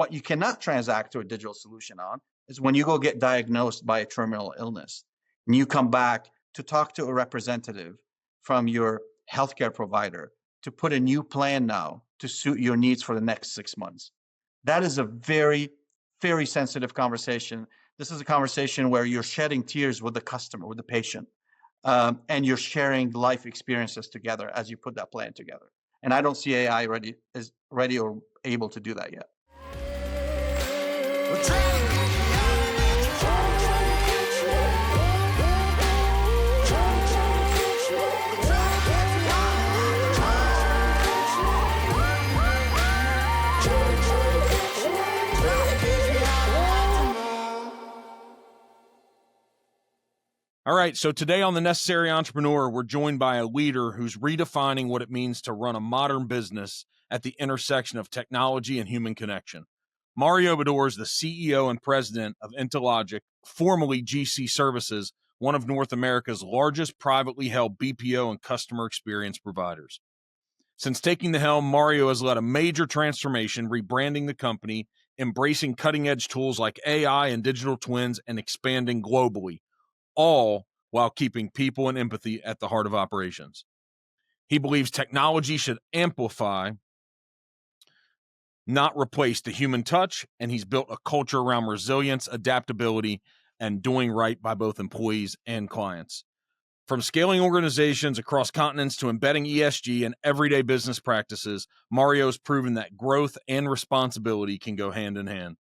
what you cannot transact to a digital solution on is when you go get diagnosed by a terminal illness and you come back to talk to a representative from your healthcare provider to put a new plan now to suit your needs for the next 6 months. That is a very, very sensitive conversation. This is a conversation where you're shedding tears with the customer, with the patient, and you're sharing life experiences together as you put that plan together. And I don't see AI ready or able to do that yet. All right, so today on The Necessary Entrepreneur, we're joined by a leader who's redefining what it means to run a modern business at the intersection of technology and human connection. Mario Baddour is the CEO and President of Intelogix, formerly GC Services, one of North America's largest privately held BPO and customer experience providers. Since taking the helm, Mario has led a major transformation, rebranding the company, embracing cutting-edge tools like AI and digital twins, and expanding globally, all while keeping people and empathy at the heart of operations. He believes technology should amplify, not replace the human touch, and he's built a culture around resilience, adaptability, and doing right by both employees and clients. From scaling organizations across continents to embedding ESG in everyday business practices, Mario's proven that growth and responsibility can go hand in hand.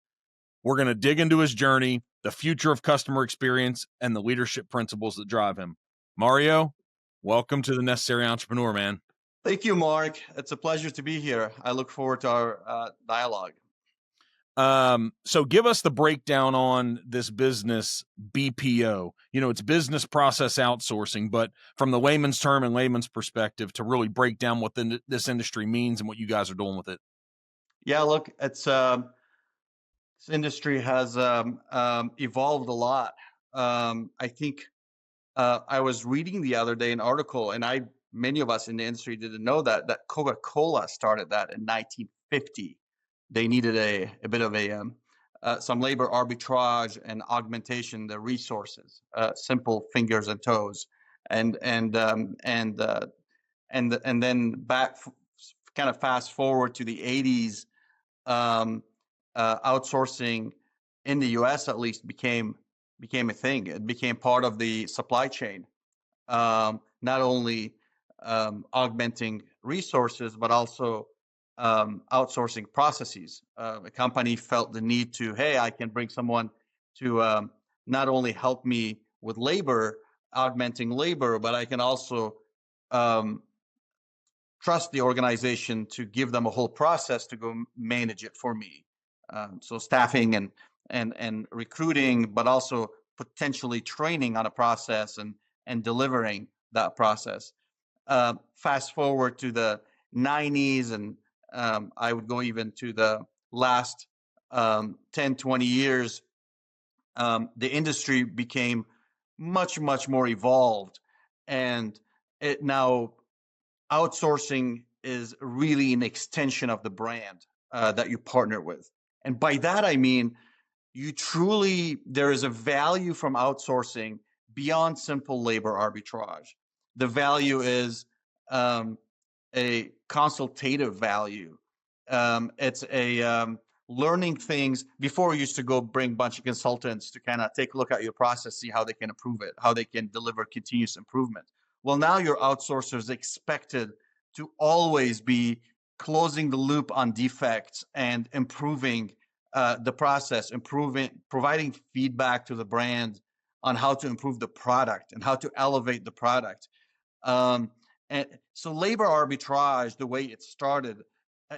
We're going to dig into his journey, the future of customer experience, and the leadership principles that drive him. Mario, welcome to The Necessary Entrepreneur, man. Thank you, Mark. It's a pleasure to be here. I look forward to our dialogue. So give us the breakdown on this business, BPO. You know, it's business process outsourcing, but from the layman's term and layman's perspective to really break down what this industry means and what you guys are doing with it. Yeah, look, it's this industry has evolved a lot. I think I was reading the other day an article, and many of us in the industry didn't know that Coca-Cola started that in 1950. They needed a bit of some labor arbitrage and augmentation, the resources, simple fingers and toes, and then back, kind of fast forward to the 80s. Outsourcing in the U.S. at least became a thing. It became part of the supply chain, not only augmenting resources, but also outsourcing processes. A company felt the need to, hey, I can bring someone to not only help me with labor, augmenting labor, but I can also trust the organization to give them a whole process to go manage it for me. So staffing and recruiting, but also potentially training on a process and delivering that process. Fast forward to the 90s, and I would go even to the last 10, 20 years, the industry became much, much more evolved. And it now, outsourcing is really an extension of the brand that you partner with. And by that, I mean, there is a value from outsourcing beyond simple labor arbitrage. The value is a consultative value. It's a learning things. Before, we used to go bring a bunch of consultants to kind of take a look at your process, see how they can improve it, how they can deliver continuous improvement. Well, now your outsourcer is expected to always be closing the loop on defects and improving the process, providing feedback to the brand on how to improve the product and how to elevate the product. And so labor arbitrage, the way it started,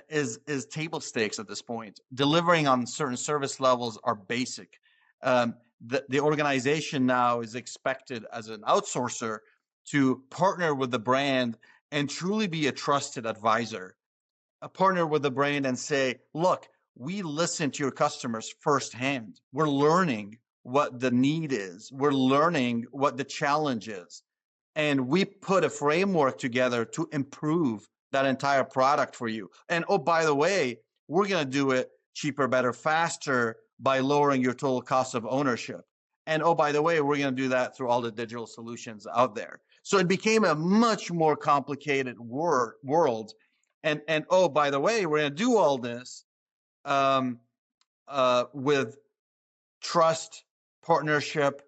is table stakes at this point. Delivering on certain service levels are basic. The organization now is expected as an outsourcer to partner with the brand and truly be a trusted advisor. Partner with the brand and say, look, we listen to your customers firsthand. We're learning what the need is. We're learning what the challenge is. And we put a framework together to improve that entire product for you. And oh, by the way, we're going to do it cheaper, better, faster by lowering your total cost of ownership. And oh, by the way, we're going to do that through all the digital solutions out there. So it became a much more complicated world. And oh, by the way, we're going to do all this with trust, partnership,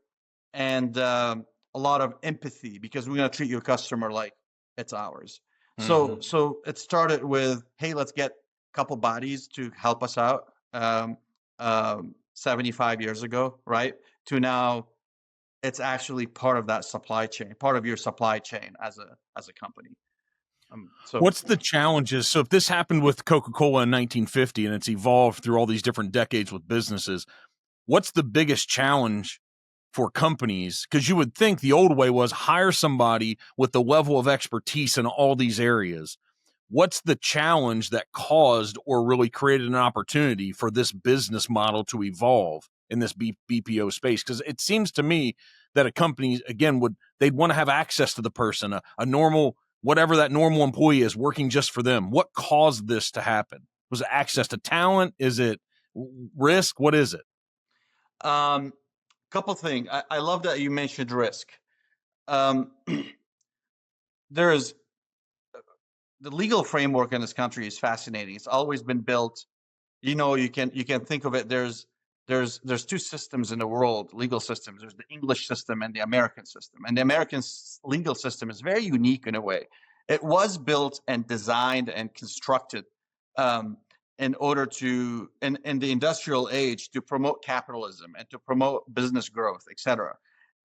and a lot of empathy, because we're going to treat your customer like it's ours. So it started with, hey, let's get a couple bodies to help us out 75 years ago, right? To now, it's actually part of that supply chain, part of your supply chain as a company. So what's the challenges? So if this happened with Coca-Cola in 1950 and it's evolved through all these different decades with businesses, what's the biggest challenge for companies? Because you would think the old way was hire somebody with the level of expertise in all these areas. What's the challenge that caused or really created an opportunity for this business model to evolve in this BPO space? Because it seems to me that a company, again, they'd want to have access to the person, a normal, whatever that normal employee is, working just for them. What caused this to happen? Was it access to talent? Is it risk? What is it? Couple things. I love that you mentioned risk. There is the legal framework in this country is fascinating. It's always been built. You can think of it. There's two systems in the world, legal systems. There's the English system and the American system. And the American legal system is very unique in a way. It was built and designed and constructed in order to, in the industrial age, to promote capitalism and to promote business growth, et cetera.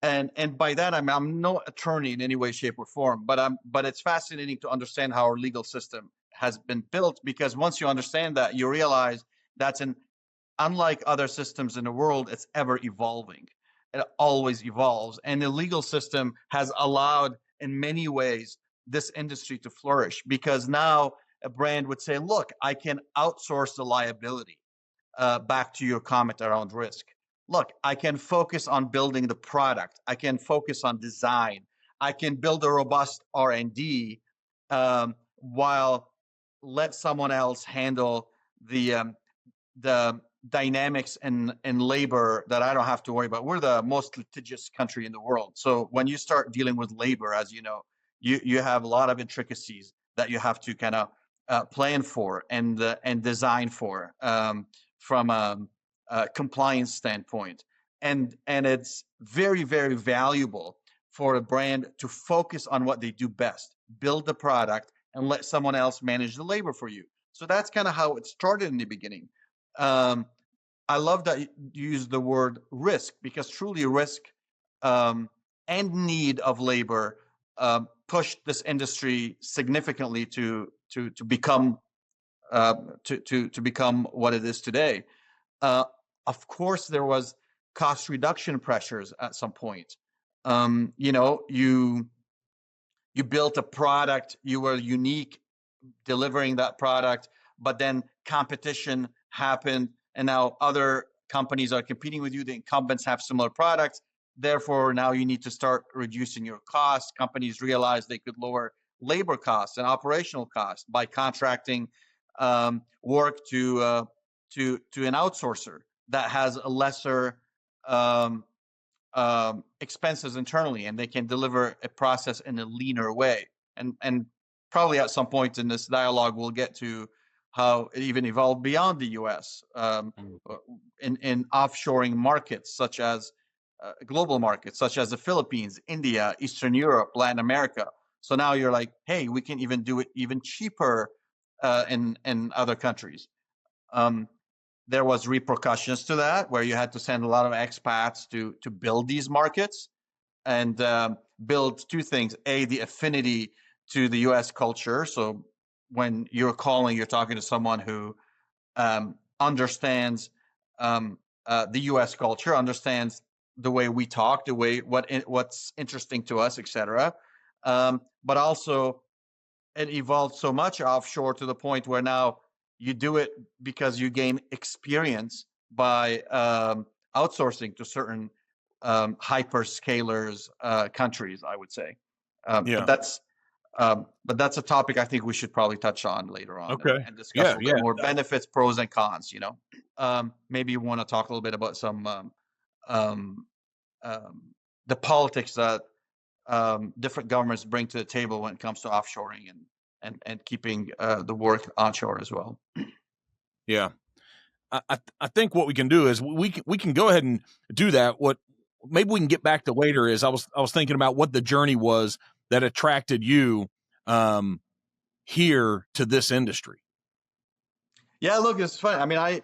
And by that, I'm no attorney in any way, shape, or form, but it's fascinating to understand how our legal system has been built, because once you understand that, you realize that's unlike other systems in the world, it's ever evolving. It always evolves. And the legal system has allowed, in many ways, this industry to flourish, because now a brand would say, look, I can outsource the liability. Back to your comment around risk. Look, I can focus on building the product. I can focus on design. I can build a robust R&D while let someone else handle the dynamics and labor that I don't have to worry about. We're the most litigious country in the world. So when you start dealing with labor, as you know, you have a lot of intricacies that you have to kind of plan for and design for from a compliance standpoint. And it's very, very valuable for a brand to focus on what they do best, build the product, and let someone else manage the labor for you. So that's kind of how it started in the beginning. I love that you use the word risk, because truly risk and need of labor pushed this industry significantly to become to become what it is today. Of course, there was cost reduction pressures at some point. You built a product, you were unique delivering that product, but then competition happened, and now other companies are competing with you. The incumbents have similar products. Therefore, now you need to start reducing your costs. Companies realized they could lower labor costs and operational costs by contracting work to an outsourcer that has a lesser expenses internally, and they can deliver a process in a leaner way. And probably at some point in this dialogue, we'll get to how it even evolved beyond the U.S. In offshoring markets, such as global markets, such as the Philippines, India, Eastern Europe, Latin America. So now you're like, hey, we can even do it even cheaper in other countries. There was repercussions to that, where you had to send a lot of expats to build these markets and build two things. A, the affinity to the U.S. culture. So when you're talking to someone who understands the U.S. culture, understands the way we talk, the way what's interesting to us, etc. But also, it evolved so much offshore to the point where now you do it because you gain experience by outsourcing to certain hyperscalers countries, I would say. But that's But that's a topic I think we should probably touch on later on Okay. and discuss Yeah. a little bit Yeah. more benefits, pros, and cons. Maybe you want to talk a little bit about some um, um, the politics that different governments bring to the table when it comes to offshoring and keeping the work onshore as well. Yeah. I think what we can do is we can go ahead and do that. What maybe we can get back to later is I was thinking about what the journey was that attracted you here to this industry. Yeah, look, it's funny. I mean, I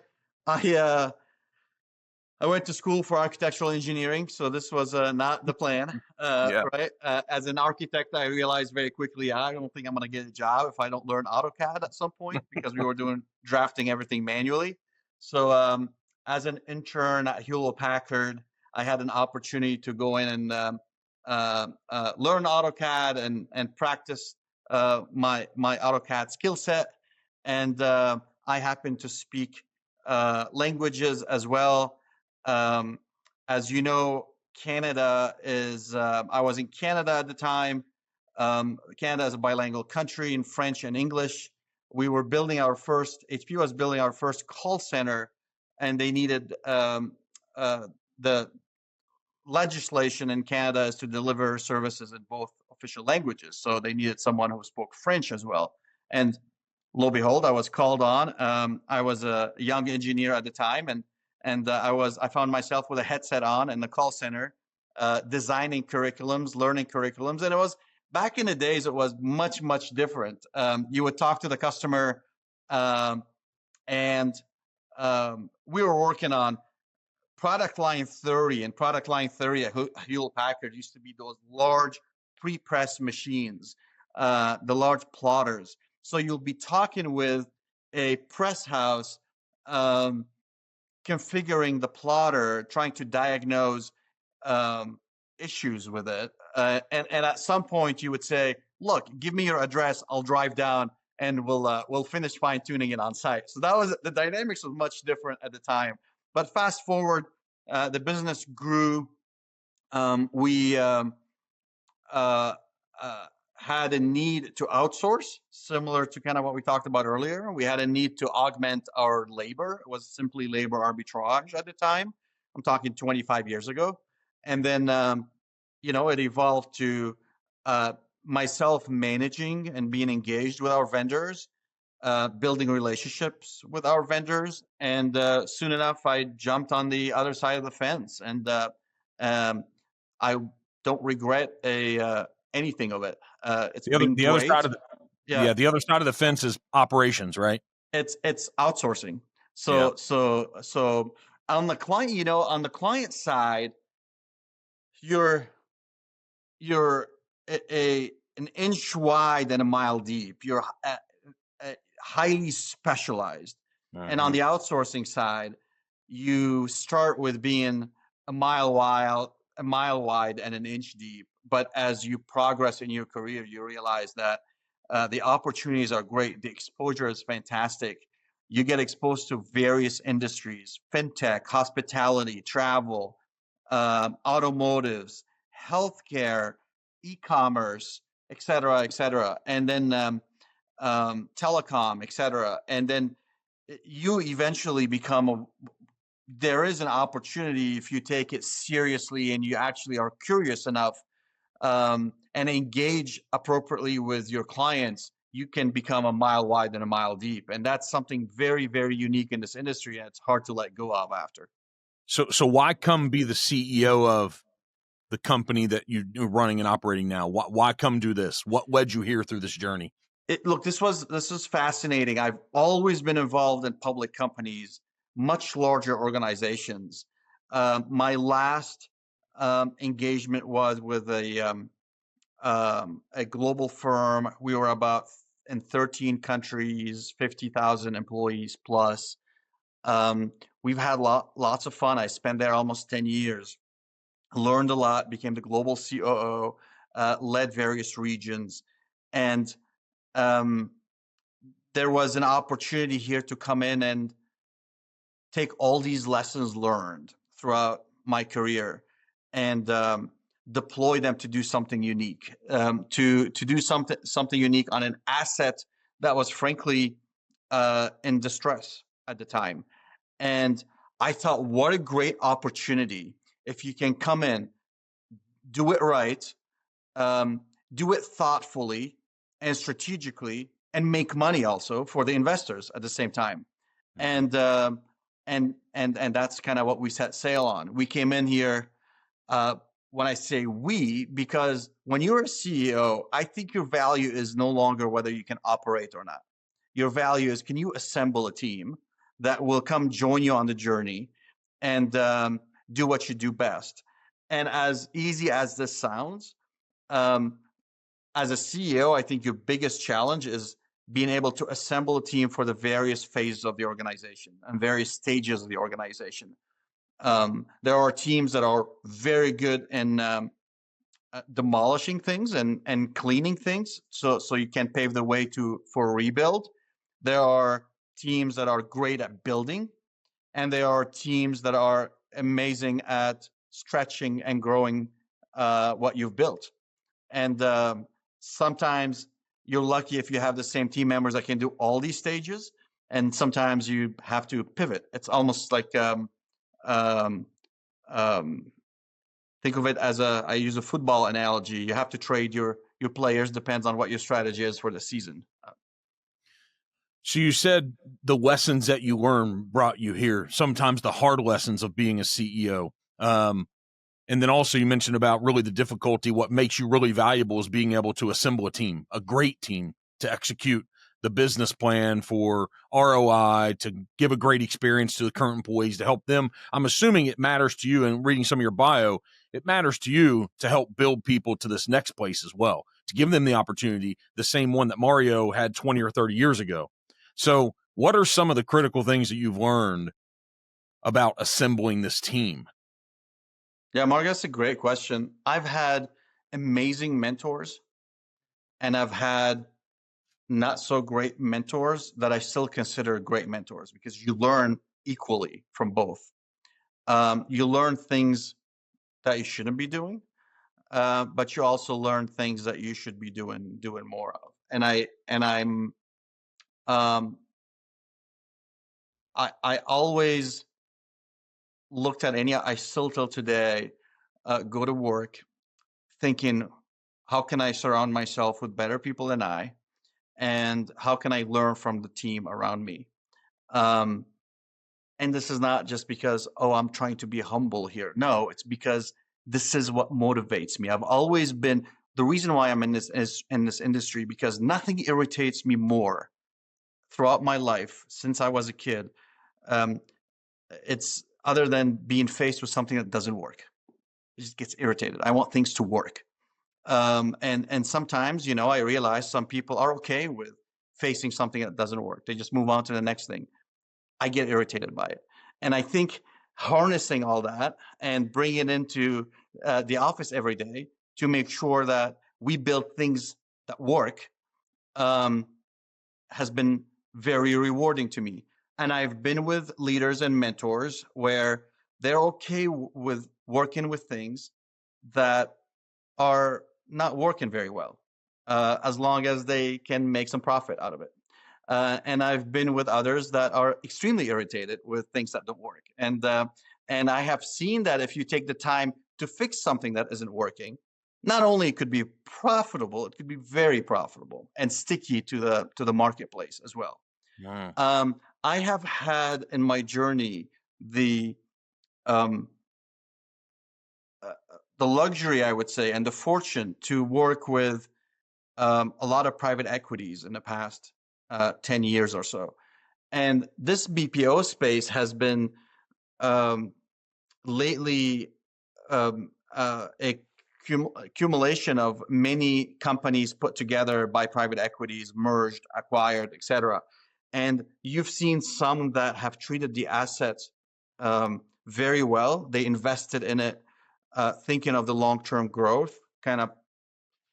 went to school for architectural engineering, so this was not the plan, Yeah. right? As an architect, I realized very quickly I don't think I'm going to get a job if I don't learn AutoCAD at some point because we were doing drafting everything manually. So, as an intern at Hewlett Packard, I had an opportunity to go in and learn AutoCAD and practice my AutoCAD skill set, and I happen to speak languages as well. Um, as you know, Canada is, I was in Canada at the time. Canada is a bilingual country in French and English. We were building HP was building our first call center, and they needed the legislation in Canada is to deliver services in both official languages. So they needed someone who spoke French as well. And lo and behold, I was called on. I was a young engineer at the time, and I found myself with a headset on in the call center, designing curriculums, learning curriculums, and it was back in the days. It was much different. You would talk to the customer, and we were working on product line 30, and product line 30 at Hewlett Packard used to be those large pre-press machines, the large plotters. So you'll be talking with a press house, configuring the plotter, trying to diagnose issues with it. And at some point you would say, look, give me your address, I'll drive down and we'll finish fine tuning it on site. So that was, the dynamics was much different at the time. But fast forward, the business grew. We uh, had a need to outsource, similar to kind of what we talked about earlier. We had a need to augment our labor. It was simply labor arbitrage at the time. I'm talking 25 years ago. And then, it evolved to myself managing and being engaged with our vendors, building relationships with our vendors. And soon enough, I jumped on the other side of the fence. And I don't regret anything of it. It's been The other great. side of the other side of the fence is operations, right? It's outsourcing. Yeah. So on the client, on the client side, you're an inch wide and a mile deep. You're highly specialized. And on the outsourcing side, you start with being a mile wide and an inch deep. But as you progress in your career, you realize that the opportunities are great. The exposure is fantastic. You get exposed to various industries: fintech, hospitality, travel, automotives, healthcare, e-commerce, et cetera, and then telecom, et cetera. And then you eventually there is an opportunity if you take it seriously and you actually are curious enough and engage appropriately with your clients, you can become a mile wide and a mile deep. And that's something very, very unique in this industry, and it's hard to let go of after. So why come be the CEO of the company that you're running and operating now? Why come do this? What led you here through this journey? Look, this was fascinating. I've always been involved in public companies, much larger organizations. My last engagement was with a global firm. We were about in 13 countries, 50,000 employees plus. We've had lots of fun. I spent there almost 10 years, learned a lot, became the global COO, led various regions. And there was an opportunity here to come in and take all these lessons learned throughout my career and deploy them to do something unique, to do something unique on an asset that was frankly in distress at the time. And I thought, what a great opportunity if you can come in, do it right, um, do it thoughtfully and strategically, and make money also for the investors at the same time. And and that's kind of what we set sail on. We came in here. When I say we, because when you're a CEO, I think your value is no longer whether you can operate or not. Your value is, can you assemble a team that will come join you on the journey and do what you do best? And as easy as this sounds, um, as a CEO, I think your biggest challenge is being able to assemble a team for the various phases of the organization and various stages of the organization. There are teams that are very good in demolishing things and cleaning things, so you can pave the way for a rebuild. There are teams that are great at building, and there are teams that are amazing at stretching and growing what you've built. And sometimes you're lucky if you have the same team members that can do all these stages, and sometimes you have to pivot. It's almost like um, think of it as I use a football analogy. You have to trade your players, depends on what your strategy is for the season. So you said the lessons that you learned brought you here, sometimes the hard lessons of being a CEO. And then also you mentioned about really the difficulty, what makes you really valuable is being able to assemble a team, a great team, to execute the business plan for ROI, to give a great experience to the current employees, to help them. I'm assuming it matters to you, and reading some of your bio, it matters to you to help build people to this next place as well, to give them the opportunity, the same one that Mario had 20 or 30 years ago. So what are some of the critical things that you've learned about assembling this team? Yeah, Mark, that's a great question. I've had amazing mentors, and I've had not so great mentors that I still consider great mentors, because you learn equally from both. You learn things that you shouldn't be doing, but you also learn things that you should be doing more of. Um, I always looked at I still till today go to work thinking, how can I surround myself with better people than I, and how can I learn from the team around me? Um, and this is not just because, oh, I'm trying to be humble here. No, it's because this is what motivates me. I've always been the reason why I'm in this industry, because nothing irritates me more throughout my life since I was a kid. Um, it's other than being faced with something that doesn't work. It just gets irritated. I want things to work. And sometimes, I realize some people are okay with facing something that doesn't work. They just move on to the next thing. I get irritated by it. And I think harnessing all that and bringing it into the office every day to make sure that we build things that work um, has been very rewarding to me. And I've been with leaders and mentors where they're okay with working with things that are not working very well, as long as they can make some profit out of it. And I've been with others that are extremely irritated with things that don't work. And I have seen that if you take the time to fix something that isn't working, not only it could be profitable, it could be very profitable and sticky to the marketplace as well. Yeah. I have had in my journey the um, the luxury, I would say, and the fortune to work with a lot of private equities in the past 10 years or so. And this BPO space has been um, lately a accumulation of many companies put together by private equities, merged, acquired, etc. And you've seen some that have treated the assets very well. They invested in it, thinking of the long-term growth, kind of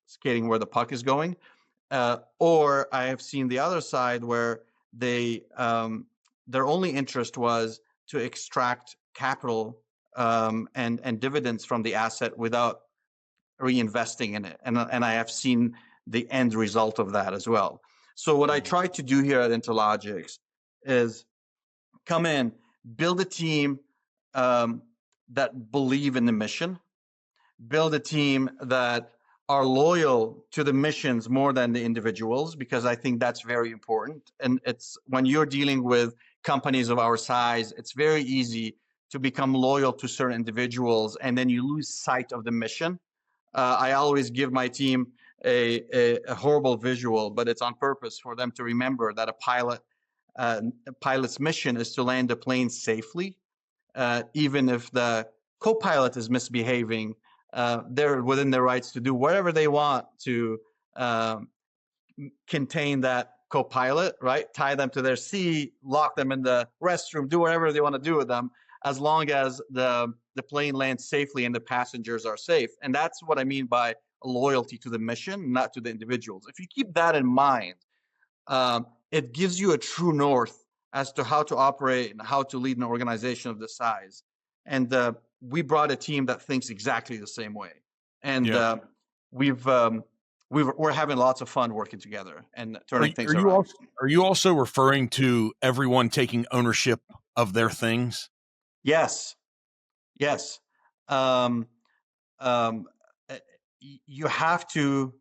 skating where the puck is going. Or I have seen the other side where their only interest was to extract capital and dividends from the asset without reinvesting in it. And I have seen the end result of that as well. So what I try to do here at Intelogix is come in, build a team that believe in the mission, build a team that are loyal to the missions more than the individuals, because I think that's very important. And it's when you're dealing with companies of our size, it's very easy to become loyal to certain individuals, and then you lose sight of the mission. I always give my team a horrible visual, but it's on purpose for them to remember that a pilot's mission is to land the plane safely, even if the co-pilot is misbehaving. They're within their rights to do whatever they want to contain that co-pilot, right? Tie them to their seat, lock them in the restroom, do whatever they want to do with them, as long as the plane lands safely and the passengers are safe. And that's what I mean by loyalty to the mission, not to the individuals. If you keep that in mind, it gives you a true north as to how to operate and how to lead an organization of this size. And we brought a team that thinks exactly the same way. And we're having lots of fun working together and turning things around. Are you also referring to everyone taking ownership of their things? Yes. You have to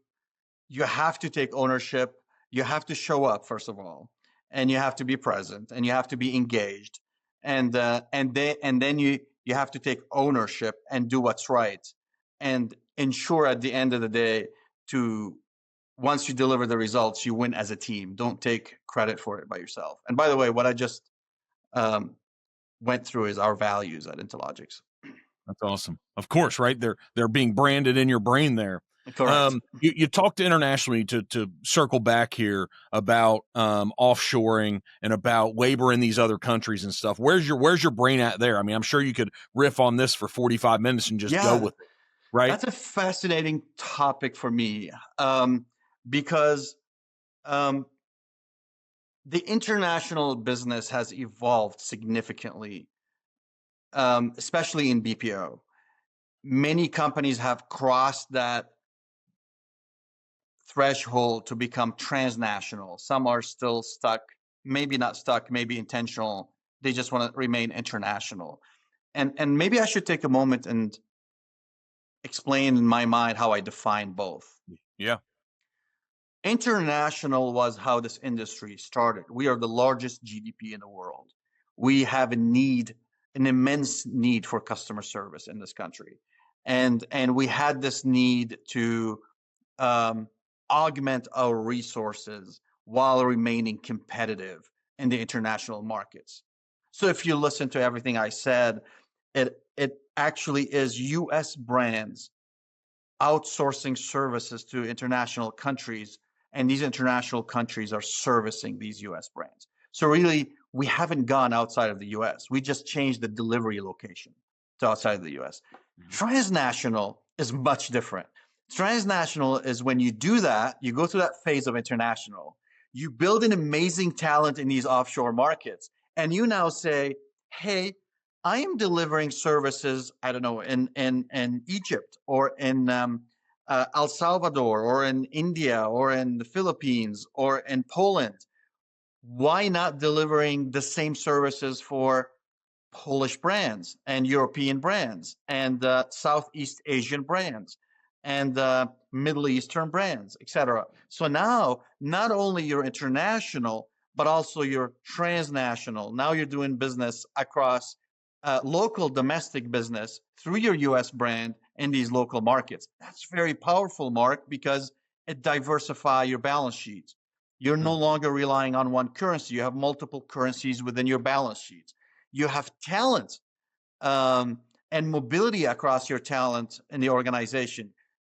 take ownership. You have to show up, first of all, and you have to be present, and you have to be engaged, and then you have to take ownership and do what's right, and ensure at the end of the day once you deliver the results, you win as a team. Don't take credit for it by yourself. And by the way, what I just went through is our values at Intelogix. That's awesome. Of course, right? They're being branded in your brain there. Correct. You talked internationally to circle back here about offshoring and about labor in these other countries and stuff. Where's your brain at there? I mean, I'm sure you could riff on this for 45 minutes and just go with it, right? That's a fascinating topic for me, because the international business has evolved significantly, especially in BPO. Many companies have crossed that threshold to become transnational. Some are still stuck, maybe not stuck, maybe intentional. They just want to remain international. And maybe I should take a moment and explain in my mind how I define both. Yeah. International was how this industry started. We are the largest GDP in the world. We have an immense need for customer service in this country. And we had this need to augment our resources while remaining competitive in the international markets. So if you listen to everything I said, it actually is US brands outsourcing services to international countries, and these international countries are servicing these US brands. So really, we haven't gone outside of the US. We just changed the delivery location to outside of the US. Mm-hmm. Transnational is much different. Transnational is when you do that, you go through that phase of international, you build an amazing talent in these offshore markets, and you now say, hey, I am delivering services, I don't know, in Egypt or in El Salvador or in India or in the Philippines or in Poland. Why not delivering the same services for Polish brands and European brands and Southeast Asian brands and Middle Eastern brands, etc.? So now, not only you're international, but also you're transnational. Now you're doing business across local domestic business through your US brand in these local markets. That's very powerful, Mark, because it diversifies your balance sheet. You're no longer relying on one currency. You have multiple currencies within your balance sheet. You have talent and mobility across your talent in the organization.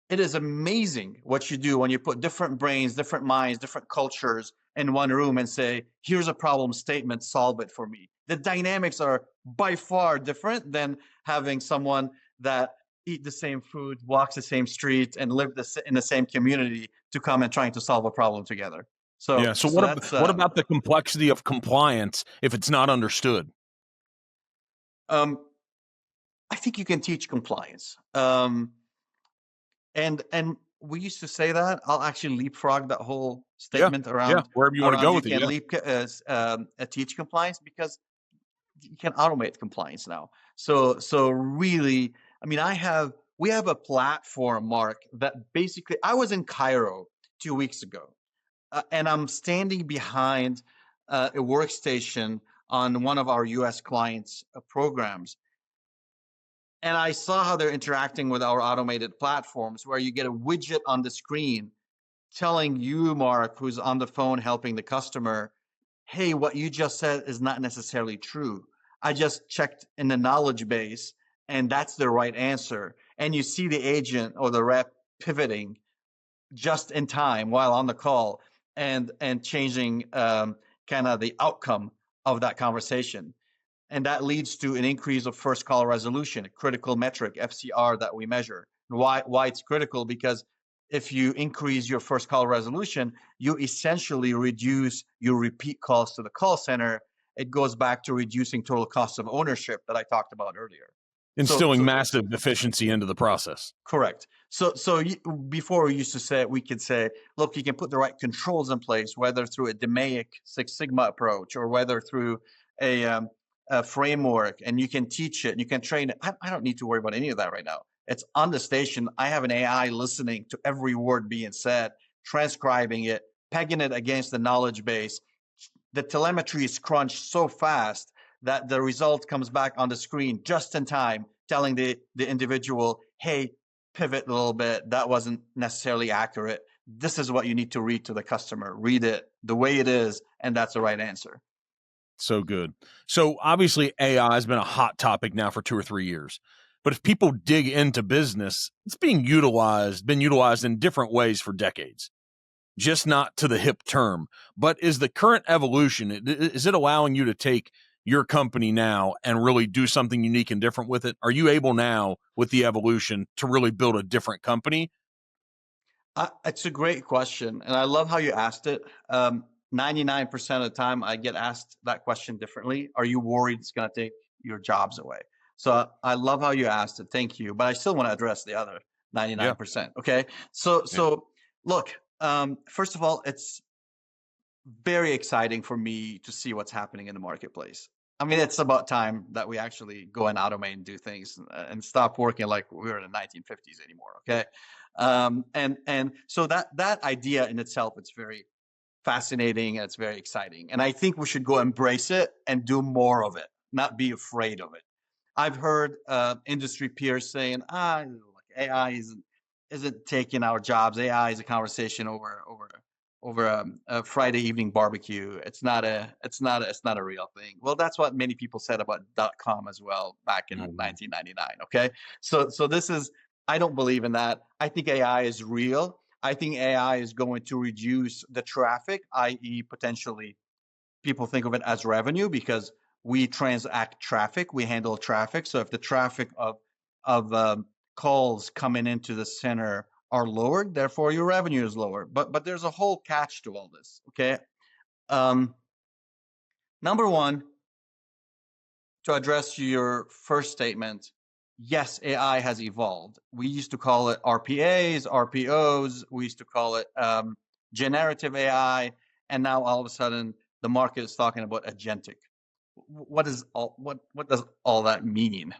It is amazing what you do when you put different brains, different minds, different cultures in one room and say, here's a problem statement, solve it for me. The dynamics are by far different than having someone that eat the same food, walks the same street, and live in the same community to come and trying to solve a problem together. So, yeah. So what about the complexity of compliance if it's not understood? I think you can teach compliance. And we used to say that. I'll actually leapfrog that whole Yeah, statement yeah, wherever you want to go you with it. can Yeah, teach compliance, because you can automate compliance now. So really, I mean, we have a platform, Mark, that basically, I was in Cairo 2 weeks ago, and I'm standing behind a workstation on one of our US clients' programs. And I saw how they're interacting with our automated platforms, where you get a widget on the screen telling you, Mark, who's on the phone helping the customer, hey, what you just said is not necessarily true. I just checked in the knowledge base, and that's the right answer. And you see the agent or the rep pivoting just in time while on the call, and changing kind of the outcome of that conversation. And that leads to an increase of first call resolution, a critical metric, FCR, that we measure. Why it's critical? Because if you increase your first call resolution, you essentially reduce your repeat calls to the call center. It goes back to reducing total cost of ownership that I talked about earlier. instilling massive efficiency into the process. Correct. Before we could say, look, you can put the right controls in place, whether through a DMAIC Six Sigma approach, or whether through a framework, and you can teach it, and you can train it. I don't need to worry about any of that right now. It's on the station. I have an AI listening to every word being said, transcribing it, pegging it against the knowledge base. The telemetry is crunched so fast that the result comes back on the screen just in time, telling the individual, hey, pivot a little bit. That wasn't necessarily accurate. This is what you need to read to the customer. Read it the way it is, and that's the right answer. So good. So obviously AI has been a hot topic now for 2 or 3 years. But if people dig into business, it's been utilized in different ways for decades. Just not to the hip term. But is the current evolution, is it allowing you to take your company now and really do something unique and different with it? Are you able now, with the evolution, to really build a different company? It's a great question, and I love how you asked it. 99% of the time, I get asked that question differently. Are you worried it's going to take your jobs away? So I love how you asked it. Thank you. But I still want to address the other Yeah. 99%. Okay. So look, first of all, it's very exciting for me to see what's happening in the marketplace. I mean, it's about time that we actually go and automate and do things, and stop working like we were in the 1950s anymore. Okay. And so that idea in itself, it's very fascinating, and it's very exciting. And I think we should go embrace it and do more of it, not be afraid of it. I've heard industry peers saying, look, AI isn't taking our jobs. AI is a conversation over a Friday evening barbecue. It's not a real thing. Well, that's what many people said about .com as well back in 1999. Okay, so this is, I don't believe in that. I think AI is real. I think AI is going to reduce the traffic, i.e., potentially people think of it as revenue, because we transact traffic, we handle traffic. So if the traffic of calls coming into the center are lowered, therefore your revenue is lower. But there's a whole catch to all this. Okay. Number one, to address your first statement, yes, AI has evolved. We used to call it RPAs, RPOs. We used to call it generative AI, and now all of a sudden the market is talking about agentic. What does all that mean?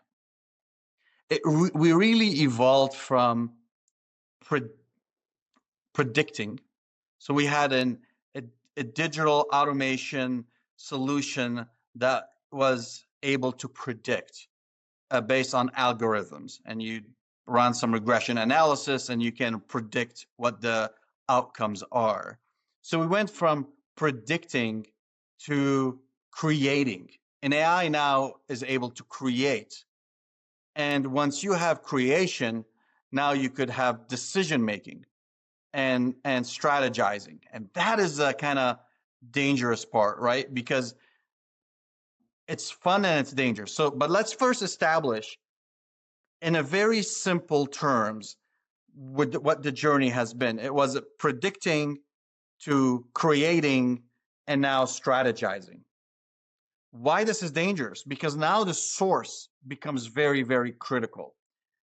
We really evolved from predicting. So we had a digital automation solution that was able to predict based on algorithms, and you run some regression analysis and you can predict what the outcomes are. So we went from predicting to creating. And AI now is able to create. And once you have creation, now you could have decision making and strategizing. And that is the kind of dangerous part, right? Because it's fun and it's dangerous. So, but let's first establish in a very simple terms what the journey has been. It was predicting to creating and now strategizing. Why this is dangerous? Because now the source becomes very, very critical.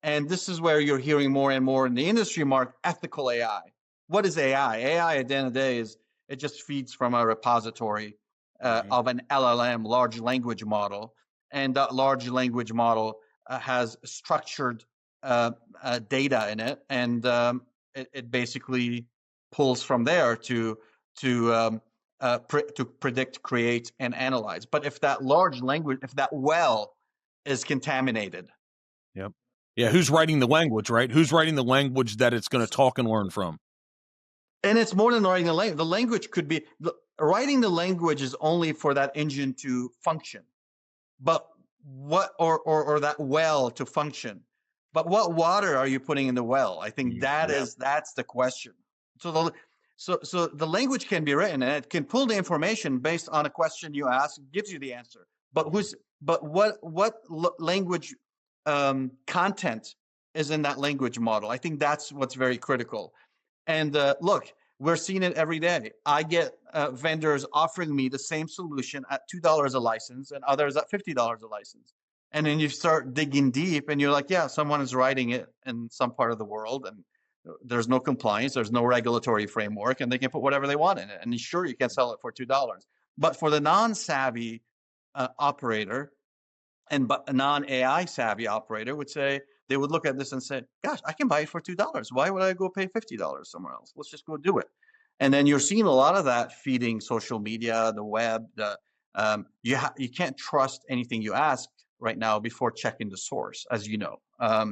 And this is where you're hearing more and more in the industry, Mark, ethical AI. What is AI? AI at the end of the day is it just feeds from a repository of an LLM, large language model. And that large language model has structured data in it. And it basically pulls from there to predict, create, and analyze. But if that large language, if that well is contaminated. Yep. Yeah. Who's writing the language, right? Who's writing the language that it's going to talk and learn from? And it's more than writing the language. The language could be, writing the language is only for that engine to function. But what, or that well to function. But what water are you putting in the well? I think that's the question. So the language can be written and it can pull the information based on a question you ask, gives you the answer. But what language content is in that language model? I think that's what's very critical. And look, we're seeing it every day. I get vendors offering me the same solution at $2 a license and others at $50 a license. And then you start digging deep and you're like, yeah, someone is writing it in some part of the world and there's no compliance, there's no regulatory framework, and they can put whatever they want in it. And sure, you can sell it for $2. But for the non-savvy operator, but a non-AI savvy operator would say, they would look at this and say, gosh, I can buy it for $2. Why would I go pay $50 somewhere else? Let's just go do it. And then you're seeing a lot of that feeding social media, the web. You can't trust anything you ask right now before checking the source, as you know.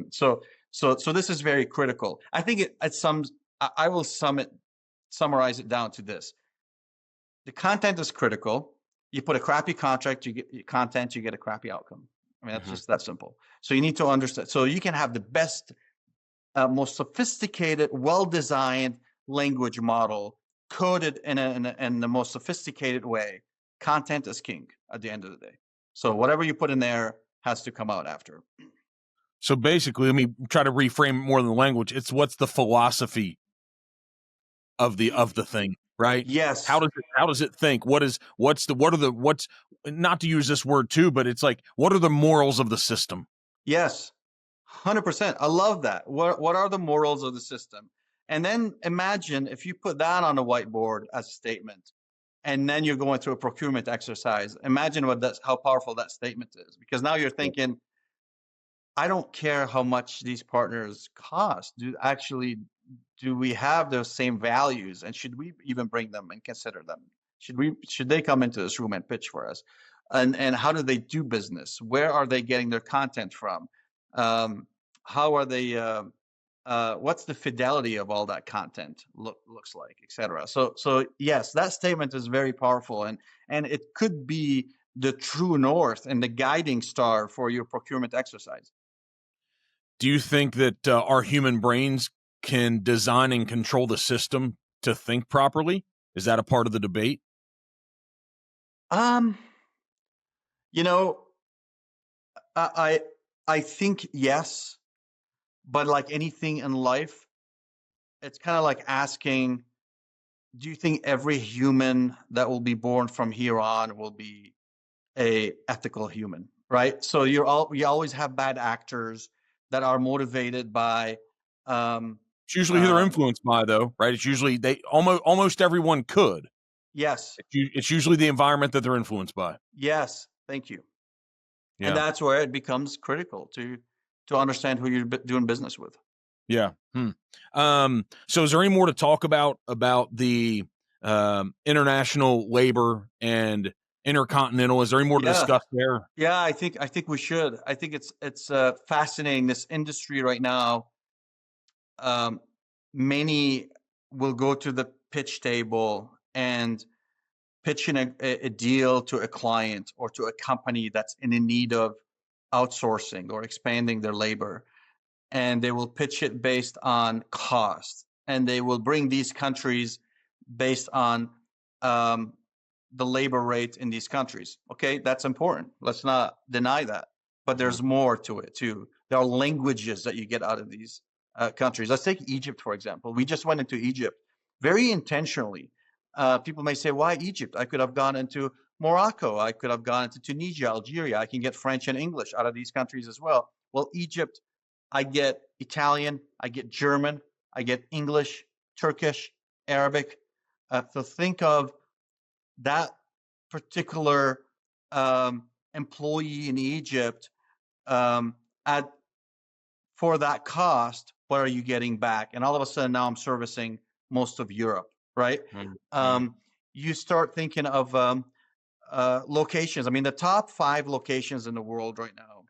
So this is very critical. I think I will summarize it down to this. The content is critical. You put a crappy contract, you get content, you get a crappy outcome. I mean, that's just that simple. So you need to understand. So you can have the best, most sophisticated, well-designed language model coded in the most sophisticated way. Content is king at the end of the day. So whatever you put in there has to come out after. So basically, let me try to reframe it more than the language. It's what's the philosophy of the thing, right? Yes. How does it think? What's not to use this word too, but it's like, what are the morals of the system? Yes, 100%. I love that. What are the morals of the system? And then imagine if you put that on a whiteboard as a statement, and then you're going through a procurement exercise. Imagine how powerful that statement is, because now you're thinking, I don't care how much these partners cost. Do we have those same values, and should we even bring them and consider them? Should they come into this room and pitch for us? And how do they do business? Where are they getting their content from? How are they? What's the fidelity of all that content looks like, et cetera? So yes, that statement is very powerful, and it could be the true north and the guiding star for your procurement exercise. Do you think that our human brains can design and control the system to think properly? Is that a part of the debate? You know, I think yes, but like anything in life, it's kind of like asking, do you think every human that will be born from here on will be a ethical human, right? So you always have bad actors that are motivated by it's usually who they're influenced by, though, right? It's usually they almost everyone could. Yes. It's usually the environment that they're influenced by. Yes, thank you. Yeah. And that's where it becomes critical to understand who you're doing business with. Yeah. So is there any more to talk about the international labor and intercontinental? Is there any more to discuss there? Yeah, I think we should. I think it's fascinating, this industry right now. Many will go to the pitch table and pitch in a deal to a client or to a company that's in need of outsourcing or expanding their labor. And they will pitch it based on cost. And they will bring these countries based on the labor rate in these countries. Okay, that's important. Let's not deny that. But there's more to it too. There are languages that you get out of these countries. Let's take Egypt, for example. We just went into Egypt very intentionally. People may say, why Egypt? I could have gone into Morocco. I could have gone into Tunisia, Algeria. I can get French and English out of these countries as well. Well, Egypt I get Italian, I get German, I get English, Turkish, Arabic. So think of that particular employee in Egypt um, at for that cost. What are you getting back? And all of a sudden now I'm servicing most of Europe, right? Mm-hmm. You start thinking of locations. I mean, the top 5 locations in the world right now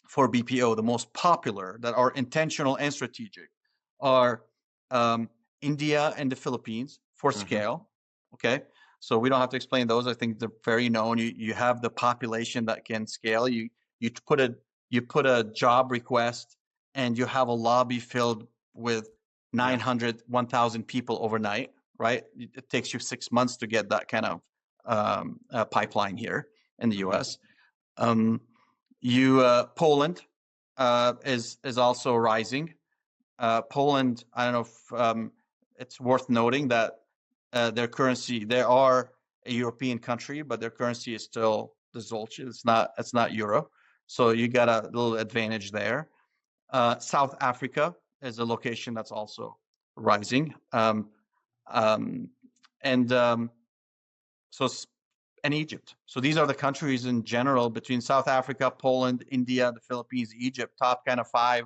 for BPO, the most popular that are intentional and strategic, are India and the Philippines for scale. Okay, so we don't have to explain those. I think they're very known. You have the population that can scale. You put a job request and you have a lobby filled with 900, 1,000 people overnight. Right, it takes you 6 months to get that kind of pipeline here in the U.S. Poland is also rising. Poland, I don't know if it's worth noting that their currency, they are a European country, but their currency is still the zloty. It's not euro. So you got a little advantage there. South Africa is a location that's also rising. Um, and so and Egypt. So these are the countries in general between South Africa, Poland, India, the Philippines, Egypt, top kind of 5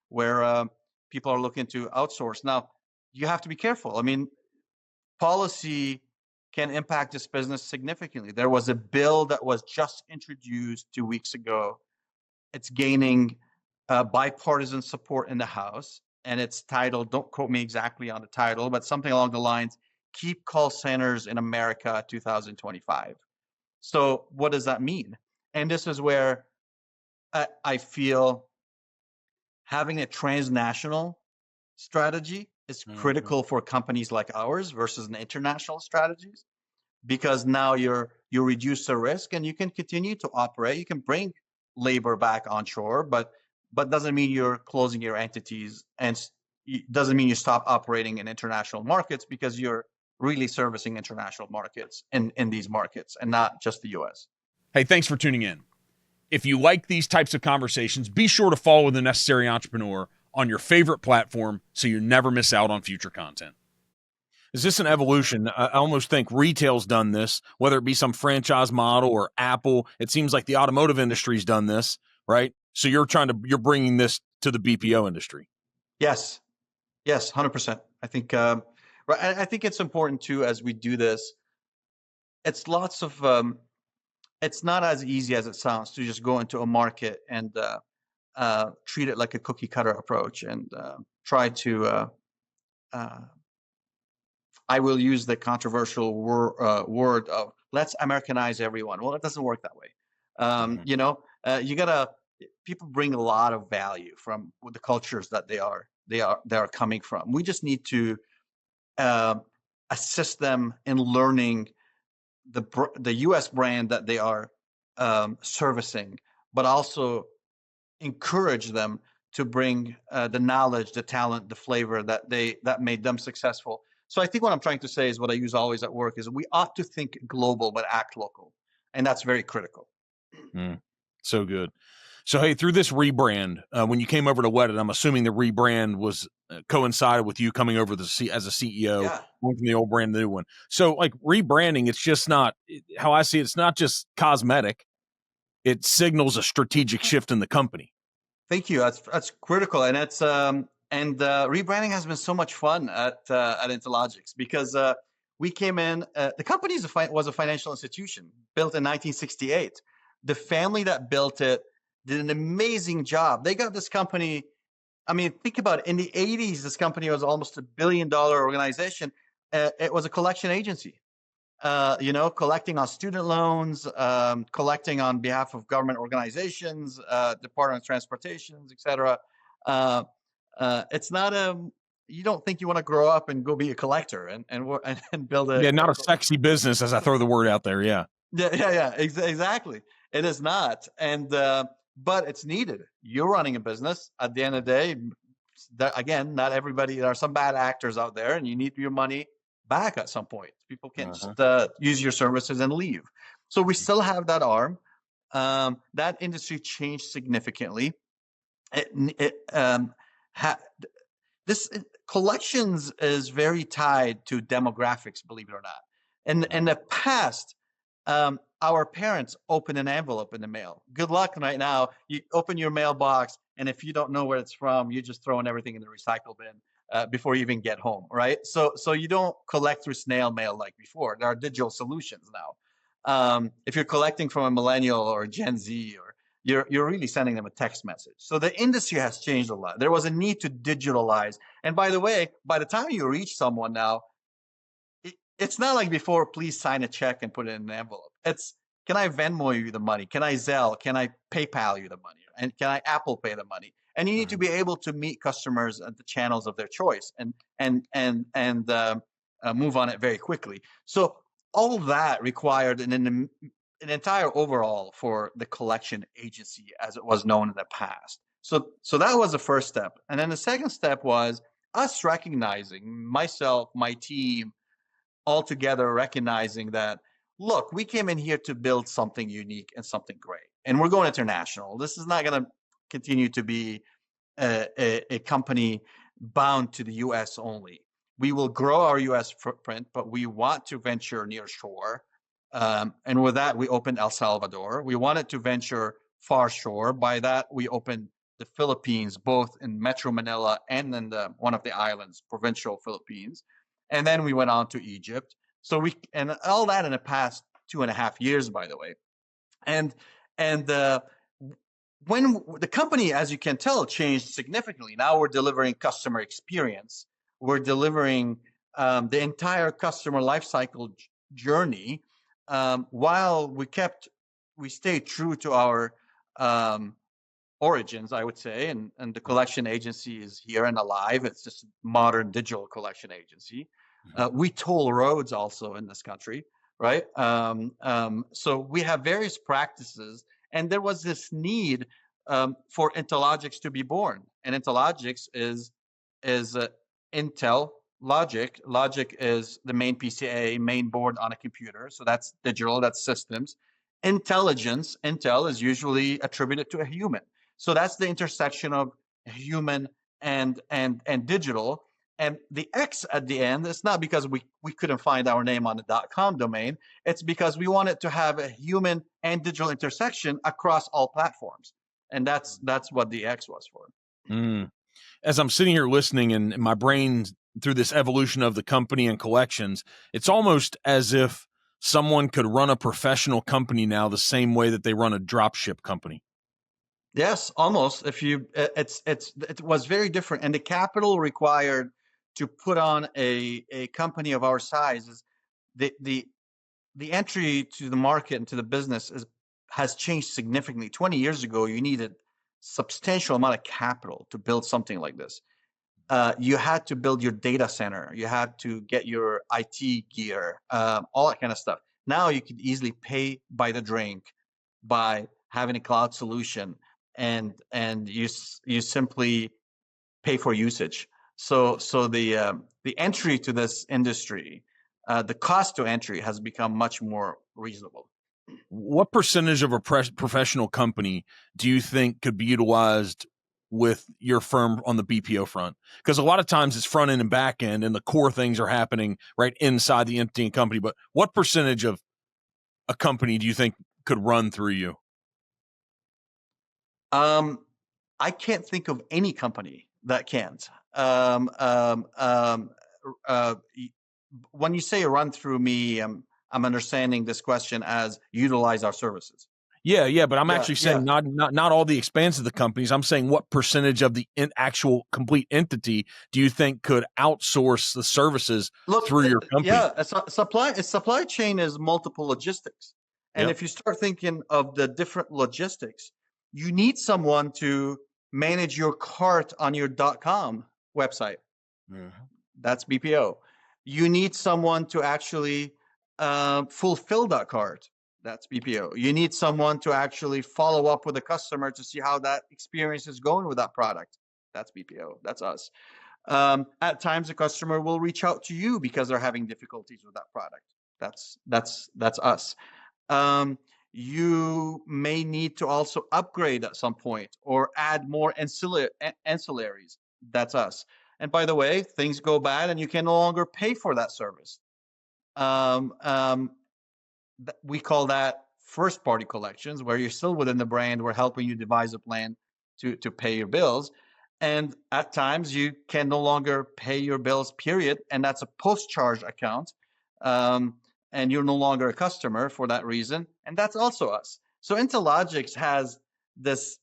where people are looking to outsource. Now, you have to be careful. I mean, policy can impact this business significantly. There was a bill that was just introduced 2 weeks ago. It's gaining bipartisan support in the House, and it's titled, don't quote me exactly on the title, but something along the lines, Keep Call Centers in America 2025. So what does that mean? And this is where I feel having a transnational strategy is critical for companies like ours versus an international strategies, because now you reduce the risk and you can continue to operate. You can bring labor back onshore, but doesn't mean you're closing your entities, and doesn't mean you stop operating in international markets, because you're really servicing international markets in these markets and not just the US. Hey, thanks for tuning in. If you like these types of conversations, be sure to follow The Necessary Entrepreneur on your favorite platform so you never miss out on future content. Is this an evolution? I almost think retail's done this, whether it be some franchise model or Apple. It seems like the automotive industry's done this, right? So you're bringing this to the BPO industry. Yes, 100%. I think I think it's important too, as we do this. It's lots of it's not as easy as it sounds to just go into a market and treat it like a cookie cutter approach and try to I will use the controversial word of let's Americanize everyone. Well, it doesn't work that way. You gotta, people bring a lot of value from the cultures that they are coming from. We just need to assist them in learning the U.S. brand that they are servicing, but also encourage them to bring the knowledge, the talent, the flavor that made them successful. So I think what I'm trying to say is what I use always at work is we ought to think global but act local, and that's very critical. So good. So hey, through this rebrand, when you came over to Wedded, I'm assuming the rebrand was coincided with you coming over as a CEO, going from the old brand to the new one. So like rebranding, it's just not how I see it. It's not just cosmetic. It signals a strategic shift in the company. Thank you. That's critical, and it's rebranding has been so much fun at Intelogix, because we came in. The company was a financial institution built in 1968. The family that built it did an amazing job. They got this company. I mean, think about it. In the 80s, this company was almost $1 billion organization. It was a collection agency. Collecting on student loans, collecting on behalf of government organizations, Department of Transportations, etc. It's not you don't think you want to grow up and go be a collector and build a not a sexy business, as I throw the word out there. Yeah. Exactly. It is not, and but it's needed. You're running a business at the end of the day. Again, not everybody. There are some bad actors out there, and you need your money back at some point. People can't just use your services and leave. So we still have that arm. That industry changed significantly. ha, this collections is very tied to demographics, believe it or not. In the past, our parents open an envelope in the mail. Good luck right now. You open your mailbox, and if you don't know where it's from, you're just throwing everything in the recycle bin before you even get home, right? So you don't collect through snail mail like before. There are digital solutions now. If you're collecting from a millennial or Gen Z, or you're really sending them a text message. So the industry has changed a lot. There was a need to digitalize. And by the way, by the time you reach someone now, it's not like before, please sign a check and put it in an envelope. It's, can I Venmo you the money? Can I Zelle? Can I PayPal you the money? And can I Apple Pay the money? And you need to be able to meet customers at the channels of their choice and move on it very quickly. So all that required an entire overhaul for the collection agency as it was known in the past. So that was the first step. And then the second step was us recognizing, myself, my team, all together recognizing that, look, we came in here to build something unique and something great. And we're going international. This is not going to continue to be a company bound to the US only. We will grow our US footprint, but we want to venture near shore. And with that, we opened El Salvador. We wanted to venture far shore. By that, we opened the Philippines, both in Metro Manila and in one of the islands, provincial Philippines. And then we went on to Egypt. So and all that in the past 2.5 years, by the way. And when the company, as you can tell, changed significantly. Now we're delivering customer experience. We're delivering the entire customer lifecycle journey, while we stayed true to our origins, I would say, and the collection agency is here and alive. It's just a modern digital collection agency. We toll roads also in this country, right? So we have various practices, and there was this need for Intelogix to be born. And Intelogix is Intel Logic. Logic is the main PCA, main board on a computer. So that's digital, that's systems. Intelligence, Intel, is usually attributed to a human. So that's the intersection of human and digital. And the X at the end, it's not because we couldn't find our name on the .com domain. It's because we wanted to have a human and digital intersection across all platforms. And that's what the X was for. As I'm sitting here listening, and my brain, through this evolution of the company and collections, it's almost as if someone could run a professional company now the same way that they run a dropship company. Yes, almost. It was very different, and the capital required to put on a company of our size is the entry to the market and to the business has changed significantly. 20 years ago, you needed substantial amount of capital to build something like this. You had to build your data center. You had to get your IT gear, all that kind of stuff. Now you could easily pay by the drink by having a cloud solution, and you simply pay for usage. So the entry to this industry, the cost to entry has become much more reasonable. What percentage of a professional company do you think could be utilized with your firm on the BPO front? Because a lot of times it's front end and back end, and the core things are happening right inside the entity company. But what percentage of a company do you think could run through you? I can't think of any company that can't. When you say run through me, I'm understanding this question as utilize our services. Yeah, but I'm actually saying not all the expanse of the companies. I'm saying what percentage of the actual complete entity do you think could outsource the services through your company? Yeah, supply chain is multiple logistics. And if you start thinking of the different logistics, you need someone to manage your cart on your .com website. That's BPO. You need someone to actually fulfill that cart. That's BPO. You need someone to actually follow up with the customer to see how that experience is going with that product. That's BPO. That's us. At times, the customer will reach out to you because they're having difficulties with that product. That's us. you may need to also upgrade at some point or add more ancillaries. That's us. And by the way, things go bad and you can no longer pay for that service. Um, um, we call that first party collections, where you're still within the brand. We're helping you devise a plan to pay your bills. And at times you can no longer pay your bills, period. And that's a post charge account. Um, and you're no longer a customer for that reason. And that's also us. So Intelogix has this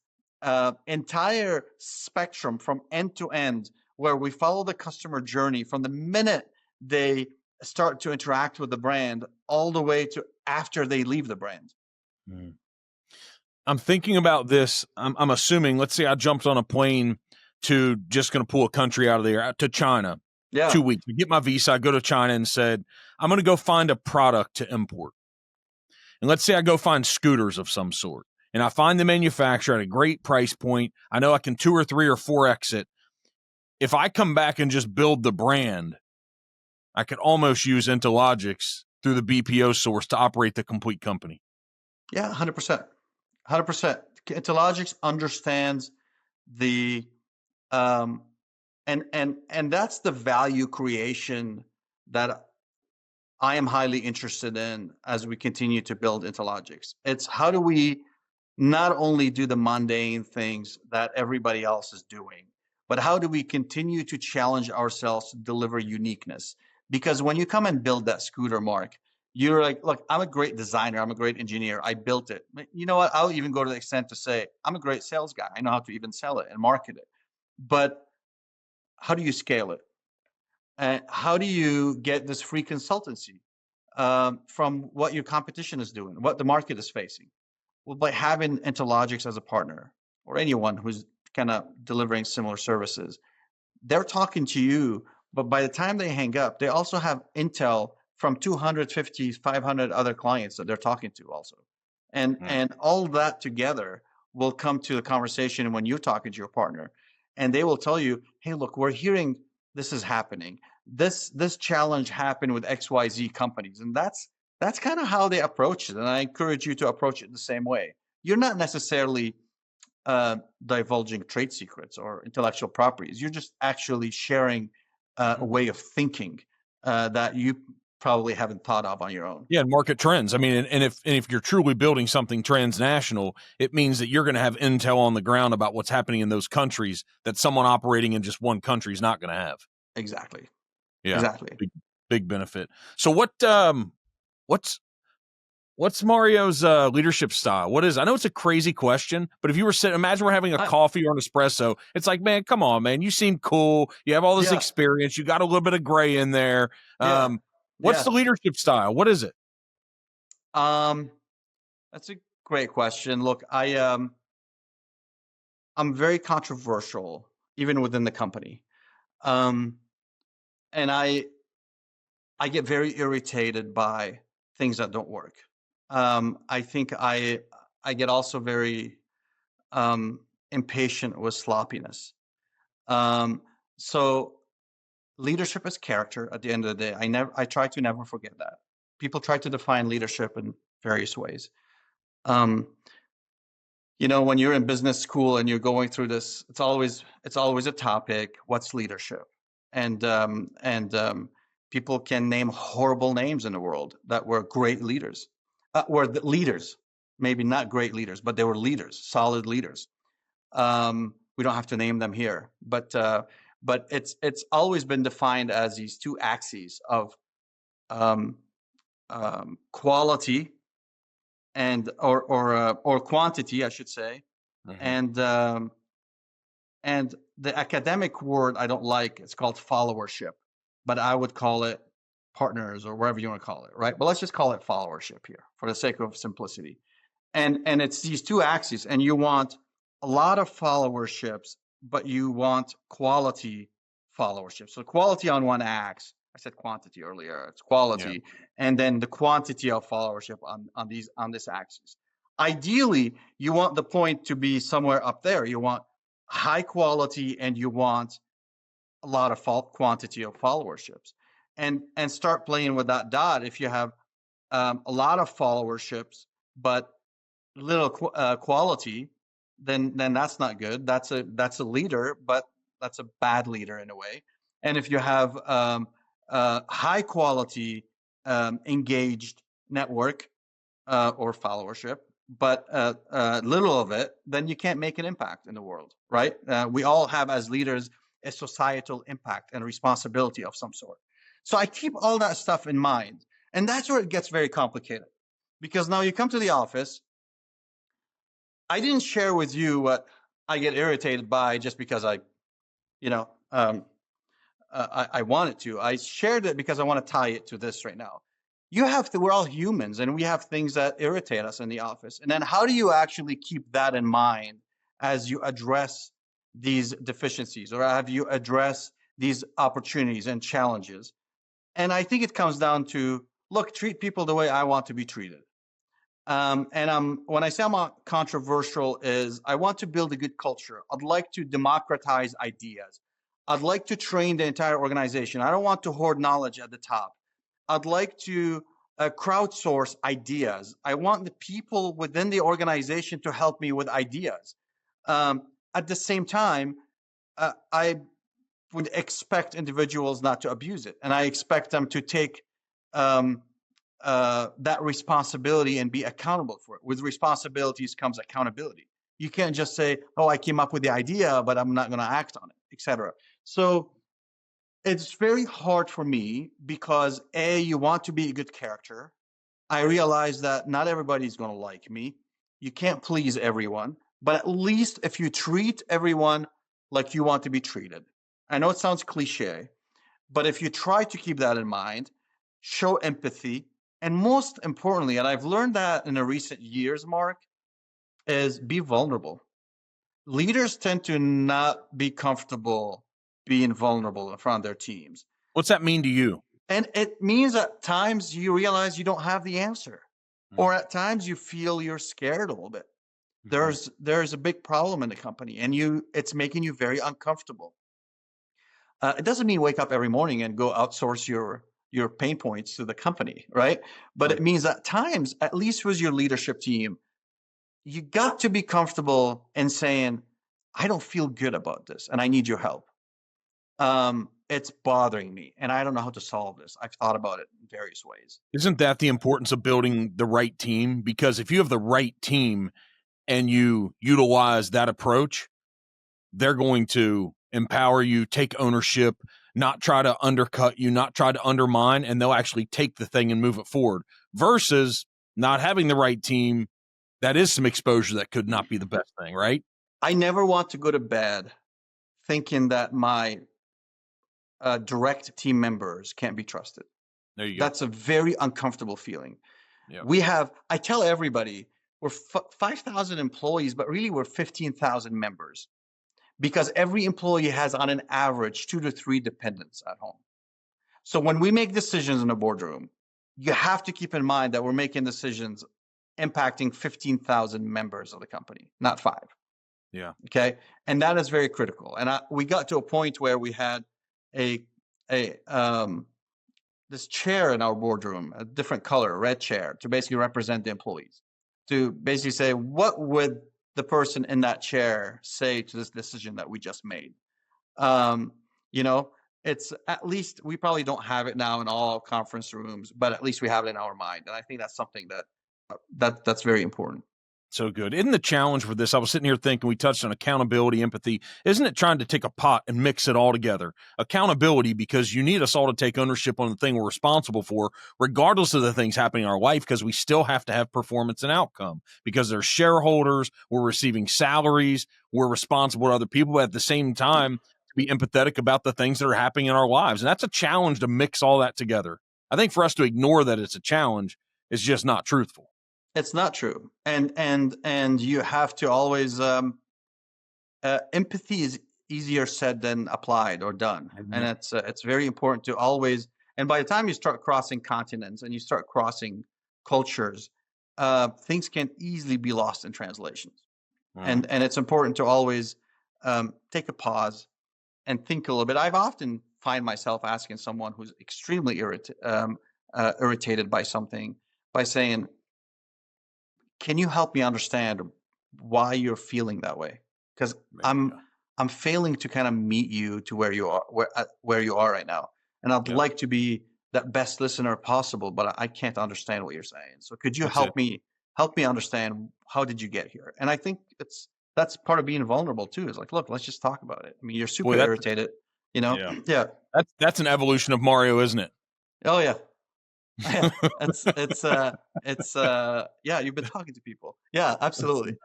entire spectrum from end to end, where we follow the customer journey from the minute they start to interact with the brand all the way to after they leave the brand. Mm. I'm thinking about this. I'm assuming, let's say I jumped on a plane to, just going to pull a country out of there, to China. Yeah. 2 weeks. I get my visa. I go to China and said, I'm going to go find a product to import. And let's say I go find scooters of some sort, and I find the manufacturer at a great price point. I know I can 2 or 3 or 4x it. If I come back and just build the brand, I could almost use Intelogix through the BPO source to operate the complete company. Yeah, 100%. 100%. Intelogix understands the and that's the value creation that I am highly interested in as we continue to build Intelogix. It's how do we not only do the mundane things that everybody else is doing, but how do we continue to challenge ourselves to deliver uniqueness? Because when you come and build that scooter, Mark, you're like, look, I'm a great designer. I'm a great engineer. I built it. You know what? I'll even go to the extent to say, I'm a great sales guy. I know how to even sell it and market it. But how do you scale it? And how do you get this free consultancy from what your competition is doing, what the market is facing? Well, by having Intelogix as a partner, or anyone who's kind of delivering similar services, they're talking to you, but by the time they hang up, they also have intel from 250, 500 other clients that they're talking to also. And all that together will come to the conversation when you're talking to your partner, and they will tell you, hey, look, we're hearing this is happening. This challenge happened with XYZ companies. And that's kind of how they approach it. And I encourage you to approach it the same way. You're not necessarily divulging trade secrets or intellectual properties. You're just actually sharing a way of thinking that you probably haven't thought of on your own. Yeah, market trends. I mean, and if you're truly building something transnational, it means that you're going to have intel on the ground about what's happening in those countries that someone operating in just one country is not going to have. Exactly. Yeah, exactly. Big benefit. So what's Mario's leadership style? What is? I know it's a crazy question, but if you were sitting, imagine we're having a coffee or an espresso. It's like, man, come on, man. You seem cool. You have all this experience. You got a little bit of gray in there. What's the leadership style? What is it? That's a great question. Look, I'm very controversial, even within the company. And I get very irritated by things that don't work. I think I get also very impatient with sloppiness. So leadership is character at the end of the day. I try to never forget that. People try to define leadership in various ways. When you're in business school and you're going through this, it's always a topic. What's leadership? And people can name horrible names in the world that were great leaders, leaders, maybe not great leaders, but they were leaders, solid leaders. We don't have to name them here, but it's always been defined as these two axes of quality or quantity, I should say, and the academic word I don't like. It's called followership, but I would call it partners or wherever you want to call it, right? But let's just call it followership here for the sake of simplicity. And it's these two axes, and you want a lot of followerships, but you want quality followership. So quality on one axe. I said quantity earlier. It's quality, and then the quantity of followership on this axis. Ideally, you want the point to be somewhere up there. You want high quality, and you want a lot of quantity of followerships, and start playing with that dot. If you have a lot of followerships, but little quality, then that's not good. That's a leader, but that's a bad leader in a way. And if you have high quality engaged network or followership, but little of it, then you can't make an impact in the world, right? We all have, as leaders, a societal impact and responsibility of some sort. So I keep all that stuff in mind. And that's where it gets very complicated. Because now you come to the office, I didn't share with you what I get irritated by just because you know, um, I wanted to. I shared it because I want to tie it to this right now. We're all humans and we have things that irritate us in the office. And then how do you actually keep that in mind as you address these deficiencies or have you address these opportunities and challenges? And I think it comes down to, look, treat people the way I want to be treated. When I say I'm controversial is I want to build a good culture. I'd like to democratize ideas. I'd like to train the entire organization. I don't want to hoard knowledge at the top. I'd like to crowdsource ideas. I want the people within the organization to help me with ideas. At the same time, I would expect individuals not to abuse it. And I expect them to take that responsibility and be accountable for it. With responsibilities comes accountability. You can't just say, "Oh, I came up with the idea, but I'm not going to act on it," etc. So it's very hard for me because you want to be a good character. I realize that not everybody's going to like me. You can't please everyone, but at least if you treat everyone like you want to be treated. I know it sounds cliche, but if you try to keep that in mind, show empathy, and most importantly, and I've learned that in the recent years, Mark, is be vulnerable. Leaders tend to not be comfortable being vulnerable in front of their teams. What's that mean to you? And it means at times you realize you don't have the answer, or at times you feel you're scared a little bit. There's a big problem in the company, and it's making you very uncomfortable. It doesn't mean wake up every morning and go outsource your pain points to the company, right? But it means at times, at least with your leadership team, you got to be comfortable in saying, "I don't feel good about this, and I need your help. It's bothering me, and I don't know how to solve this. I've thought about it in various ways." Isn't that the importance of building the right team? Because if you have the right team and you utilize that approach, they're going to empower you, take ownership, not try to undercut you, not try to undermine, and they'll actually take the thing and move it forward versus not having the right team. That is some exposure that could not be the best thing, right? I never want to go to bed thinking that my direct team members can't be trusted. There you go. That's a very uncomfortable feeling. Yep. I tell everybody, we're 5,000 employees, but really we're 15,000 members because every employee has on an average 2 to 3 dependents at home. So when we make decisions in a boardroom, you have to keep in mind that we're making decisions impacting 15,000 members of the company, not 5. Yeah. Okay. And that is very critical. And we got to a point where we had this chair in our boardroom, a different color, a red chair, to basically represent the employees, to basically say, what would the person in that chair say to this decision that we just made? It's at least, we probably don't have it now in all conference rooms, but at least we have it in our mind. And I think that's something that's very important. So good. Isn't the challenge for this? I was sitting here thinking, we touched on accountability, empathy. Isn't it trying to take a pot and mix it all together? Accountability, because you need us all to take ownership on the thing we're responsible for, regardless of the things happening in our life, because we still have to have performance and outcome, because there's shareholders, we're receiving salaries, we're responsible to other people, but at the same time, to be empathetic about the things that are happening in our lives. And that's a challenge to mix all that together. I think for us to ignore that it's a challenge is just not truthful. It's not true, and you have to always empathy is easier said than applied or done, and it's very important to always. And by the time you start crossing continents and you start crossing cultures, things can easily be lost in translations, and it's important to always take a pause and think a little bit. I've often find myself asking someone who's extremely irritated by something by saying, can you help me understand why you're feeling that way? Because There you go. I'm failing to kind of meet you to where you are, where you are right now, and I'd Yeah, like to be that best listener possible, but I can't understand what you're saying. So could you that's it. help me understand how did you get here? And I think that's part of being vulnerable too. Is like, look, let's just talk about it. I mean, you're super Boy, that's irritated, you know? yeah. Yeah. That's an evolution of Mario, isn't it? Oh yeah. Yeah. Yeah, you've been talking to people. Yeah, absolutely.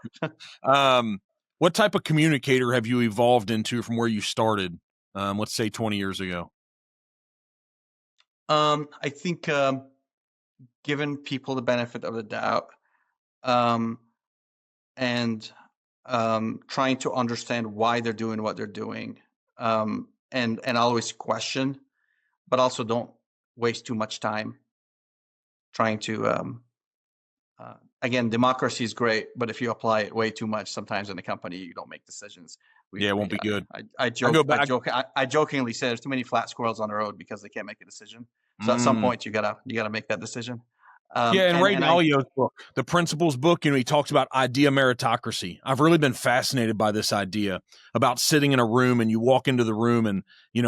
um, what type of communicator have you evolved into from where you started? Let's say 20 years ago. I think giving people the benefit of the doubt, um, and trying to understand why they're doing what they're doing, and always question, but also don't waste too much time trying to. Again, democracy is great, but if you apply it way too much, sometimes in a company you don't make decisions. Yeah, it won't be good. I go back. I jokingly say there's too many flat squirrels on the road because they can't make a decision. So at some Mm. point you gotta make that decision. Yeah, and Ray And I Dalio's book, the Principles book, he talks about idea meritocracy. I've really been fascinated by this idea about sitting in a room and you walk into the room and,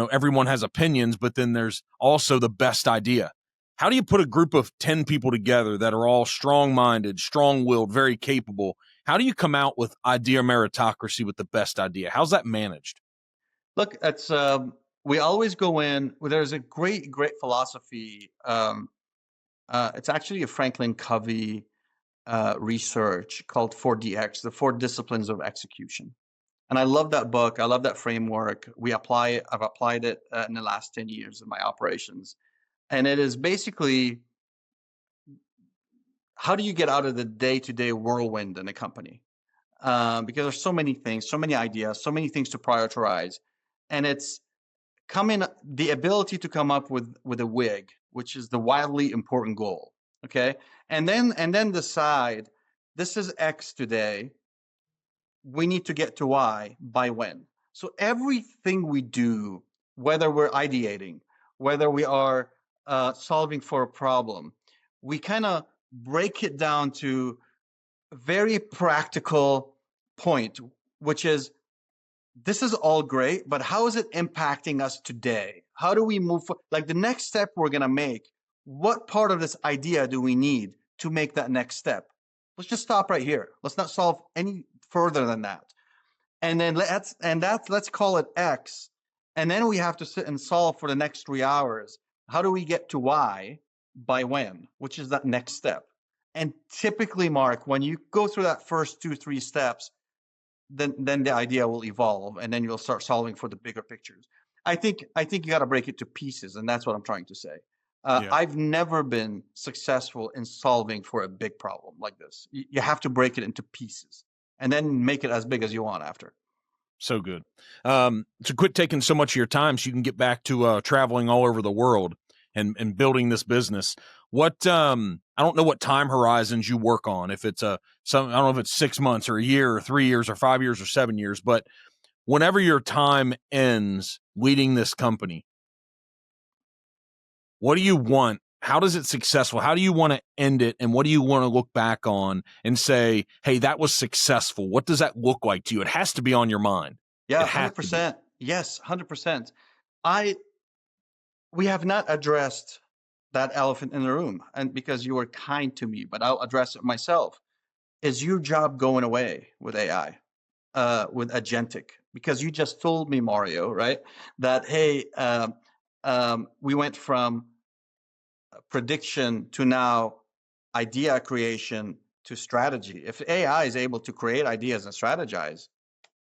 everyone has opinions, but then there's also the best idea. How do you put a group of 10 people together that are all strong-minded, strong-willed, very capable? How do you come out with idea meritocracy with the best idea? How's that managed? look, it's we always go in. Well, there's a great philosophy. It's actually a Franklin Covey research called 4DX, the Four Disciplines of Execution. And I love that book. I love that framework. I've applied it in the last 10 years in my operations. And it is basically, how do you get out of the day-to-day whirlwind in a company? Because there's so many things, so many ideas, so many things to prioritize. And it's the ability to come up with a WIG, which is the wildly important goal. Okay. And then decide, this is X today. We need to get to Y by when. So everything we do, whether we're ideating, whether we are solving for a problem, we kind of break it down to a very practical point, which is, this is all great, but how is it impacting us today? How do we move forward? Like the next step we're going to make, what part of this idea do we need to make that next step? Let's just stop right here. Let's not solve any further than that. And then let's call it X. And then we have to sit and solve for the next 3 hours. How do we get to Y by when, which is that next step? And typically, Mark, when you go through that first 2-3 steps, then the idea will evolve, and then you'll start solving for the bigger pictures. I think you got to break it to pieces, and that's what I'm trying to say. Yeah. I've never been successful in solving for a big problem like this. You have to break it into pieces, and then make it as big as you want after. So good. So quit taking so much of your time so you can get back to traveling all over the world and building this business. What I don't know what time horizons you work on. If it's I don't know if it's 6 months or a year or 3 years or 5 years or 7 years, but whenever your time ends leading this company, what do you want? How does it successful? How do you want to end it? And what do you want to look back on and say, hey, that was successful? What does that look like to you? It has to be on your mind. Yeah, It has to be. 100%. Yes, 100%. We have not addressed that elephant in the room, and because you were kind to me, but I'll address it myself. Is your job going away with AI, with agentic? Because you just told me, Mario, right, that hey, we went from prediction to now idea creation to strategy. If AI is able to create ideas and strategize,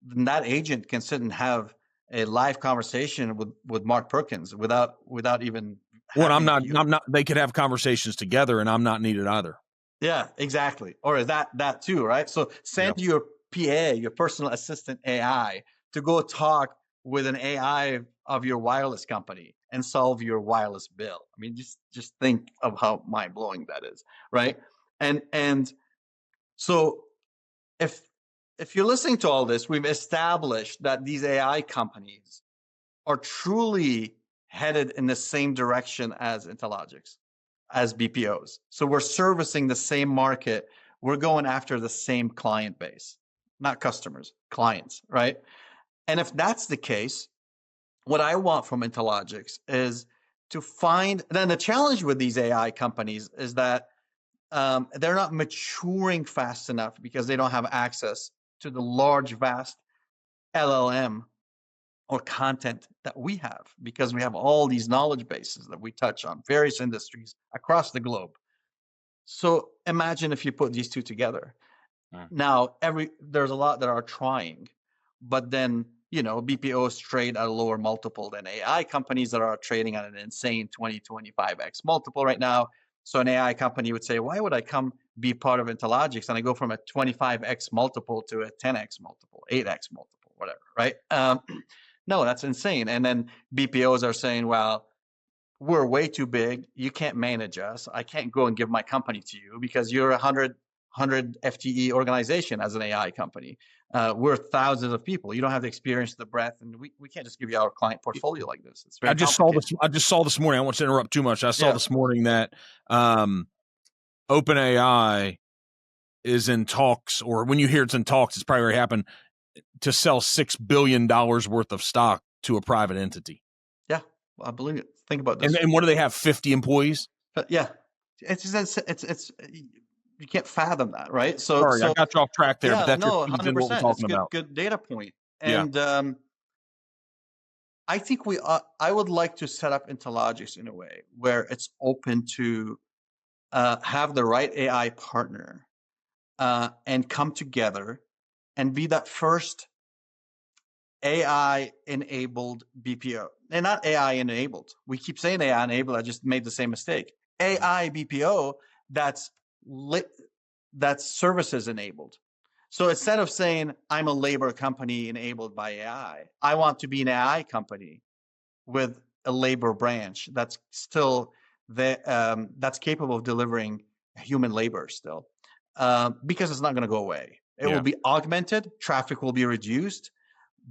then that agent can sit and have a live conversation with Mark Perkins without even Well, having you. I'm not, they could have conversations together and I'm not needed either. Yeah, exactly. Or that too, right? So send your PA, your personal assistant AI, to go talk with an AI of your wireless company and solve your wireless bill. I mean, just think of how mind blowing that is, right? And so if you're listening to all this, we've established that these AI companies are truly headed in the same direction as Intelogix, as BPOs. So we're servicing the same market. we're going after the same client base, not customers, clients, right? And if that's the case, what I want from Intelogix is to find, then the challenge with these AI companies is that they're not maturing fast enough because they don't have access to the large, vast LLM or content that we have, because we have all these knowledge bases that we touch on various industries across the globe. So imagine if you put these two together. Now, there's a lot that are trying, but then, BPOs trade at a lower multiple than AI companies that are trading at an insane 20, 25x multiple right now. So an AI company would say, why would I come be part of Intelogix and I go from a 25x multiple to a 10x multiple, 8x multiple, whatever, right? No, that's insane. And then BPOs are saying, well, we're way too big. You can't manage us. I can't go and give my company to you because you're 100 FTE organization as an AI company. We're thousands of people. You don't have the experience, the breadth, and we can't just give you our client portfolio like this. It's very complicated. I just saw this morning. I want to interrupt too much. I saw this morning that OpenAI is in talks, or when you hear it's in talks, it's probably already happened, to sell $6 billion worth of stock to a private entity. Yeah, I believe it. Think about this. And what do they have? 50 employees? Yeah, it's you can't fathom that, right? Sorry, I got you off track there, but that's 100%. what we're talking about. Good data point. And I think I would like to set up Intelogix in a way where it's open to have the right AI partner and come together and be that first AI-enabled BPO. And not AI-enabled. We keep saying AI-enabled. I just made the same mistake. AI BPO that's services-enabled. So instead of saying I'm a labor company enabled by AI, I want to be an AI company with a labor branch that's still that's capable of delivering human labor still, because it's not going to go away. It will be augmented, traffic will be reduced,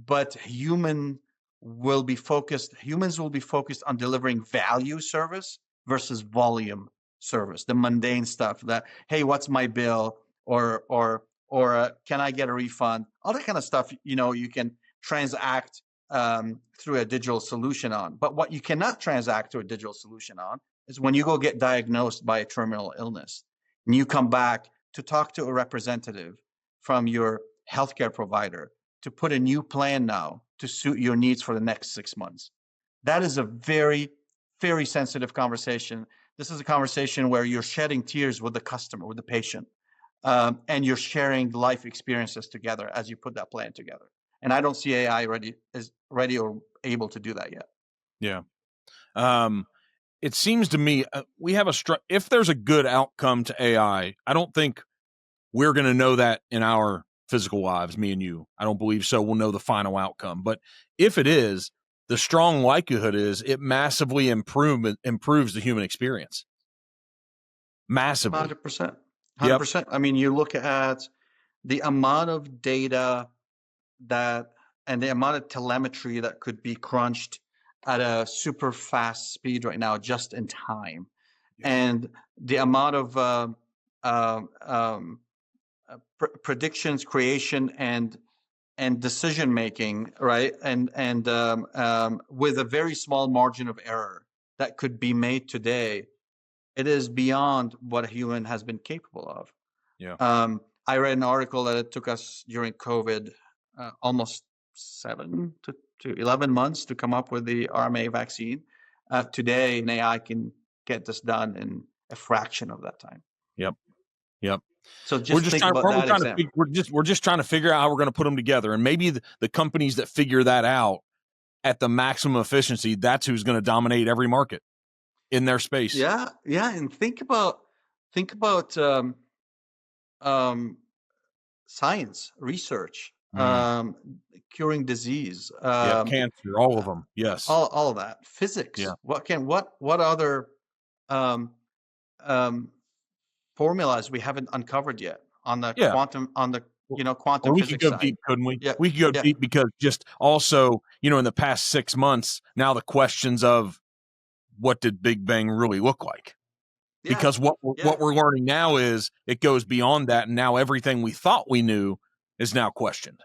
but humans will be focused on delivering value service versus volume service, the mundane stuff that, hey, what's my bill, or can I get a refund? All that kind of stuff, you can transact through a digital solution on. But what you cannot transact through a digital solution on is when you go get diagnosed by a terminal illness and you come back to talk to a representative from your healthcare provider to put a new plan now to suit your needs for the next 6 months. That is a very, very sensitive conversation. This is a conversation where you're shedding tears with the customer, with the patient, and you're sharing life experiences together as you put that plan together. And I don't see AI ready or able to do that yet. Yeah. It seems to me we have if there's a good outcome to AI, I don't think we're going to know that in our physical lives, me and you. I don't believe so. We'll know the final outcome. But if it is, the strong likelihood is it massively improves the human experience. Massively. 100%. 100%. Yep. I mean, you look at the amount of data and the amount of telemetry that could be crunched at a super fast speed right now, just in time. Yeah. And the amount of predictions, creation, and decision making, right? And with a very small margin of error that could be made today, it is beyond what a human has been capable of. Yeah. I read an article that it took us during COVID almost 7 to 11 months to come up with the RMA vaccine. Today, an AI can get this done in a fraction of that time. Yep. So just think about that example. We're just trying to figure out how we're going to put them together, and maybe the companies that figure that out at the maximum efficiency, that's who's going to dominate every market in their space. Yeah, and think about science, research, curing disease, cancer, all of them. Yes, all of that. Physics. Yeah. What other formulas we haven't uncovered yet on the quantum quantum we physics could go side. Deep, couldn't we? Yeah. We could go deep, because just also, in the past 6 months, now the questions of what did Big Bang really look like? Because what we're learning now is it goes beyond that, and now everything we thought we knew is now questioned.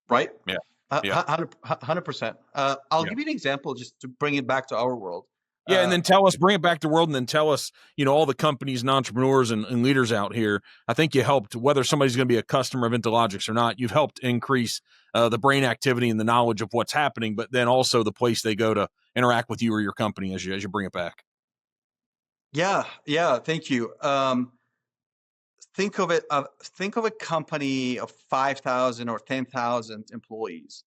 Right? Yeah. 100%. I'll give you an example just to bring it back to our world. Yeah, and then bring it back to world, and then tell us, all the companies and entrepreneurs and leaders out here. I think you helped, whether somebody's going to be a customer of Intelogix or not, you've helped increase the brain activity and the knowledge of what's happening, but then also the place they go to interact with you or your company as you bring it back. Yeah, thank you. Think of a company of 5,000 or 10,000 employees.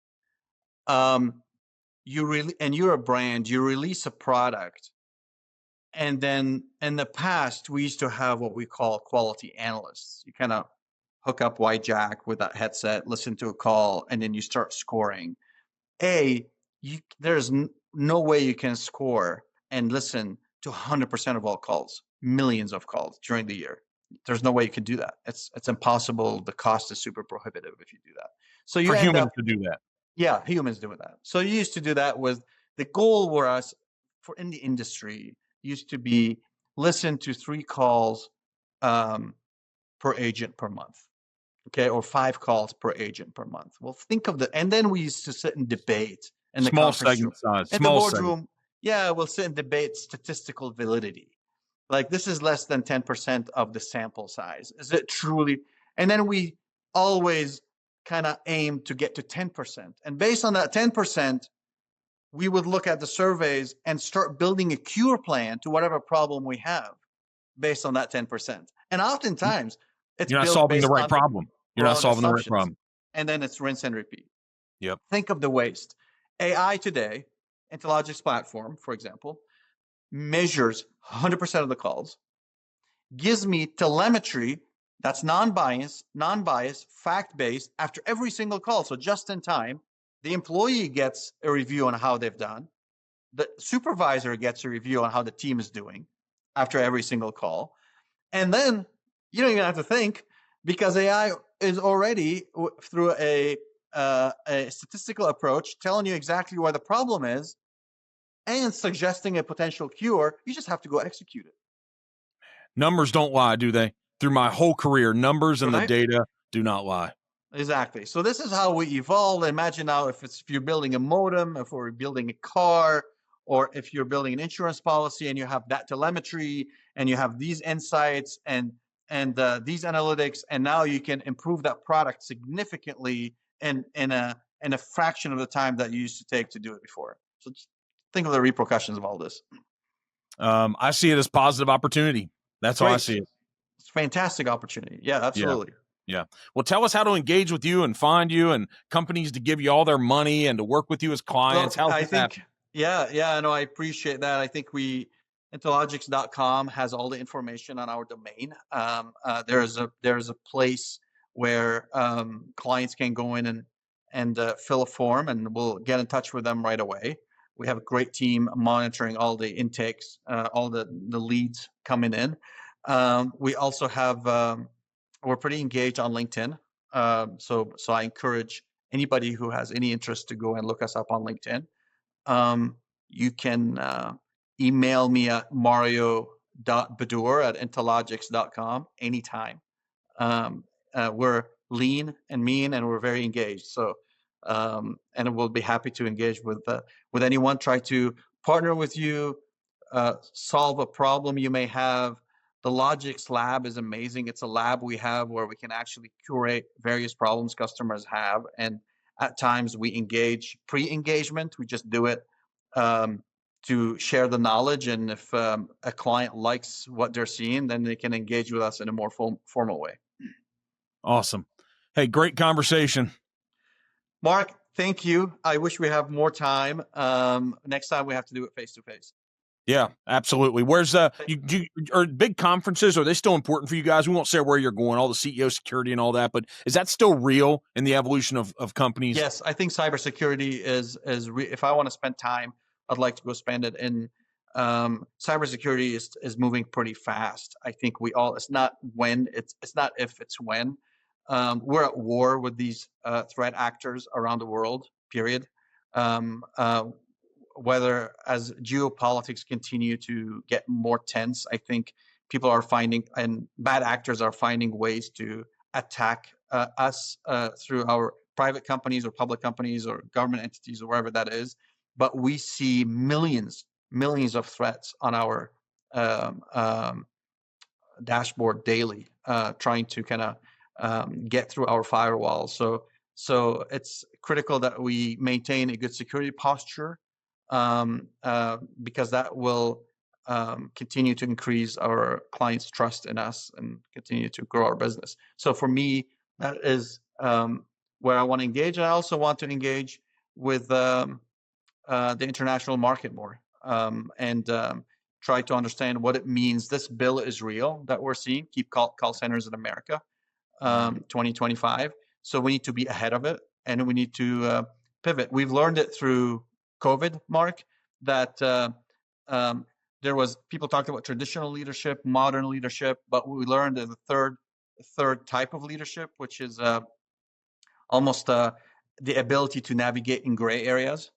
You're a brand, you release a product. And then in the past, we used to have what we call quality analysts. You kind of hook up Jack with that headset, listen to a call, and then you start scoring. There's no way you can score and listen to 100% of all calls, millions of calls during the year. There's no way you can do that. It's impossible. The cost is super prohibitive if you do that. So you for end humans up to do that. Yeah, humans doing that. So you used to do that with the goal for us in the industry used to be listen to 3 calls per agent per month. Okay, or 5 calls per agent per month. Well, and then we used to sit and debate in the small conference segment room. size, In the boardroom, we'll sit and debate statistical validity. Like, this is less than 10% of the sample size. Is it truly? And then we always kind of aim to get to 10%. And based on that 10%, we would look at the surveys and start building a cure plan to whatever problem we have based on that 10%. And oftentimes, you're not solving the right problem. You're not solving the right problem. And then it's rinse and repeat. Yep. Think of the waste. AI today, Intelogix platform, for example, measures 100% of the calls, gives me telemetry that's non-biased, fact-based after every single call. So just in time, the employee gets a review on how they've done. The supervisor gets a review on how the team is doing after every single call. And then you don't even have to think, because AI is already through a statistical approach telling you exactly where the problem is and suggesting a potential cure. You just have to go execute it. Numbers don't lie, do they? Through my whole career, numbers and the data do not lie. Exactly. So this is how we evolve. Imagine now if you're building a modem, if we're building a car, or if you're building an insurance policy and you have that telemetry and you have these insights and these analytics, and now you can improve that product significantly in a fraction of the time that you used to take to do it before. So just think of the repercussions of all this. I see it as positive opportunity. That's how I see it. It's a fantastic opportunity. Yeah, absolutely. Yeah. Well, tell us how to engage with you and find you and companies to give you all their money and to work with you as clients. Well, I appreciate that. I think Intelogix.com has all the information on our domain. There's a place where clients can go in and fill a form, and we'll get in touch with them right away. We have a great team monitoring all the intakes, all the leads coming in. We also have we're pretty engaged on LinkedIn. So I encourage anybody who has any interest to go and look us up on LinkedIn. You can email me at mario.baddour@intelogix.com anytime. We're lean and mean, and we're very engaged. So, and we'll be happy to engage with anyone, try to partner with you, solve a problem you may have. The Logix lab is amazing. It's a lab we have where we can actually curate various problems customers have. And at times we engage pre-engagement. We just do it to share the knowledge. And if a client likes what they're seeing, then they can engage with us in a more formal way. Awesome. Hey, great conversation. Mark, thank you. I wish we have more time. Next time we have to do it face-to-face. Yeah, absolutely. Where's are big conferences? Are they still important for you guys? We won't say where you're going, all the CEO security and all that, but is that still real in the evolution of companies? Yes, I think cybersecurity is if I want to spend time, I'd like to go spend it in. Cybersecurity is moving pretty fast. I think it's not when, it's not if, it's when. We're at war with these threat actors around the world, period. whether as geopolitics continue to get more tense, I think people are finding, and bad actors are finding ways to attack us through our private companies or public companies or government entities or wherever that is. But we see millions of threats on our dashboard daily, trying to kind of get through our firewall. So it's critical that we maintain a good security posture, because that will continue to increase our clients' trust in us and continue to grow our business. So for me, that is where I want to engage. And I also want to engage with the international market more, and try to understand what it means. This bill is real that we're seeing, keep call centers in America, 2025. So we need to be ahead of it, and we need to pivot. We've learned it through COVID, Mark, that there was, people talked about traditional leadership, modern leadership, but we learned that the third type of leadership, which is almost the ability to navigate in gray areas,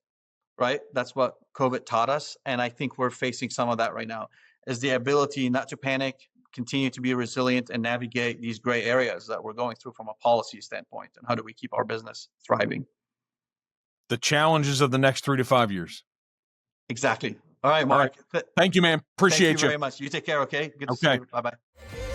right? That's what COVID taught us. And I think we're facing some of that right now, is the ability not to panic, continue to be resilient, and navigate these gray areas that we're going through from a policy standpoint. And how do we keep our business thriving? The challenges of the next 3 to 5 years. Exactly. All right, Mark. All right. Thank you, man. Appreciate you. Thank you very much. You take care, okay? Good to see you. Bye-bye.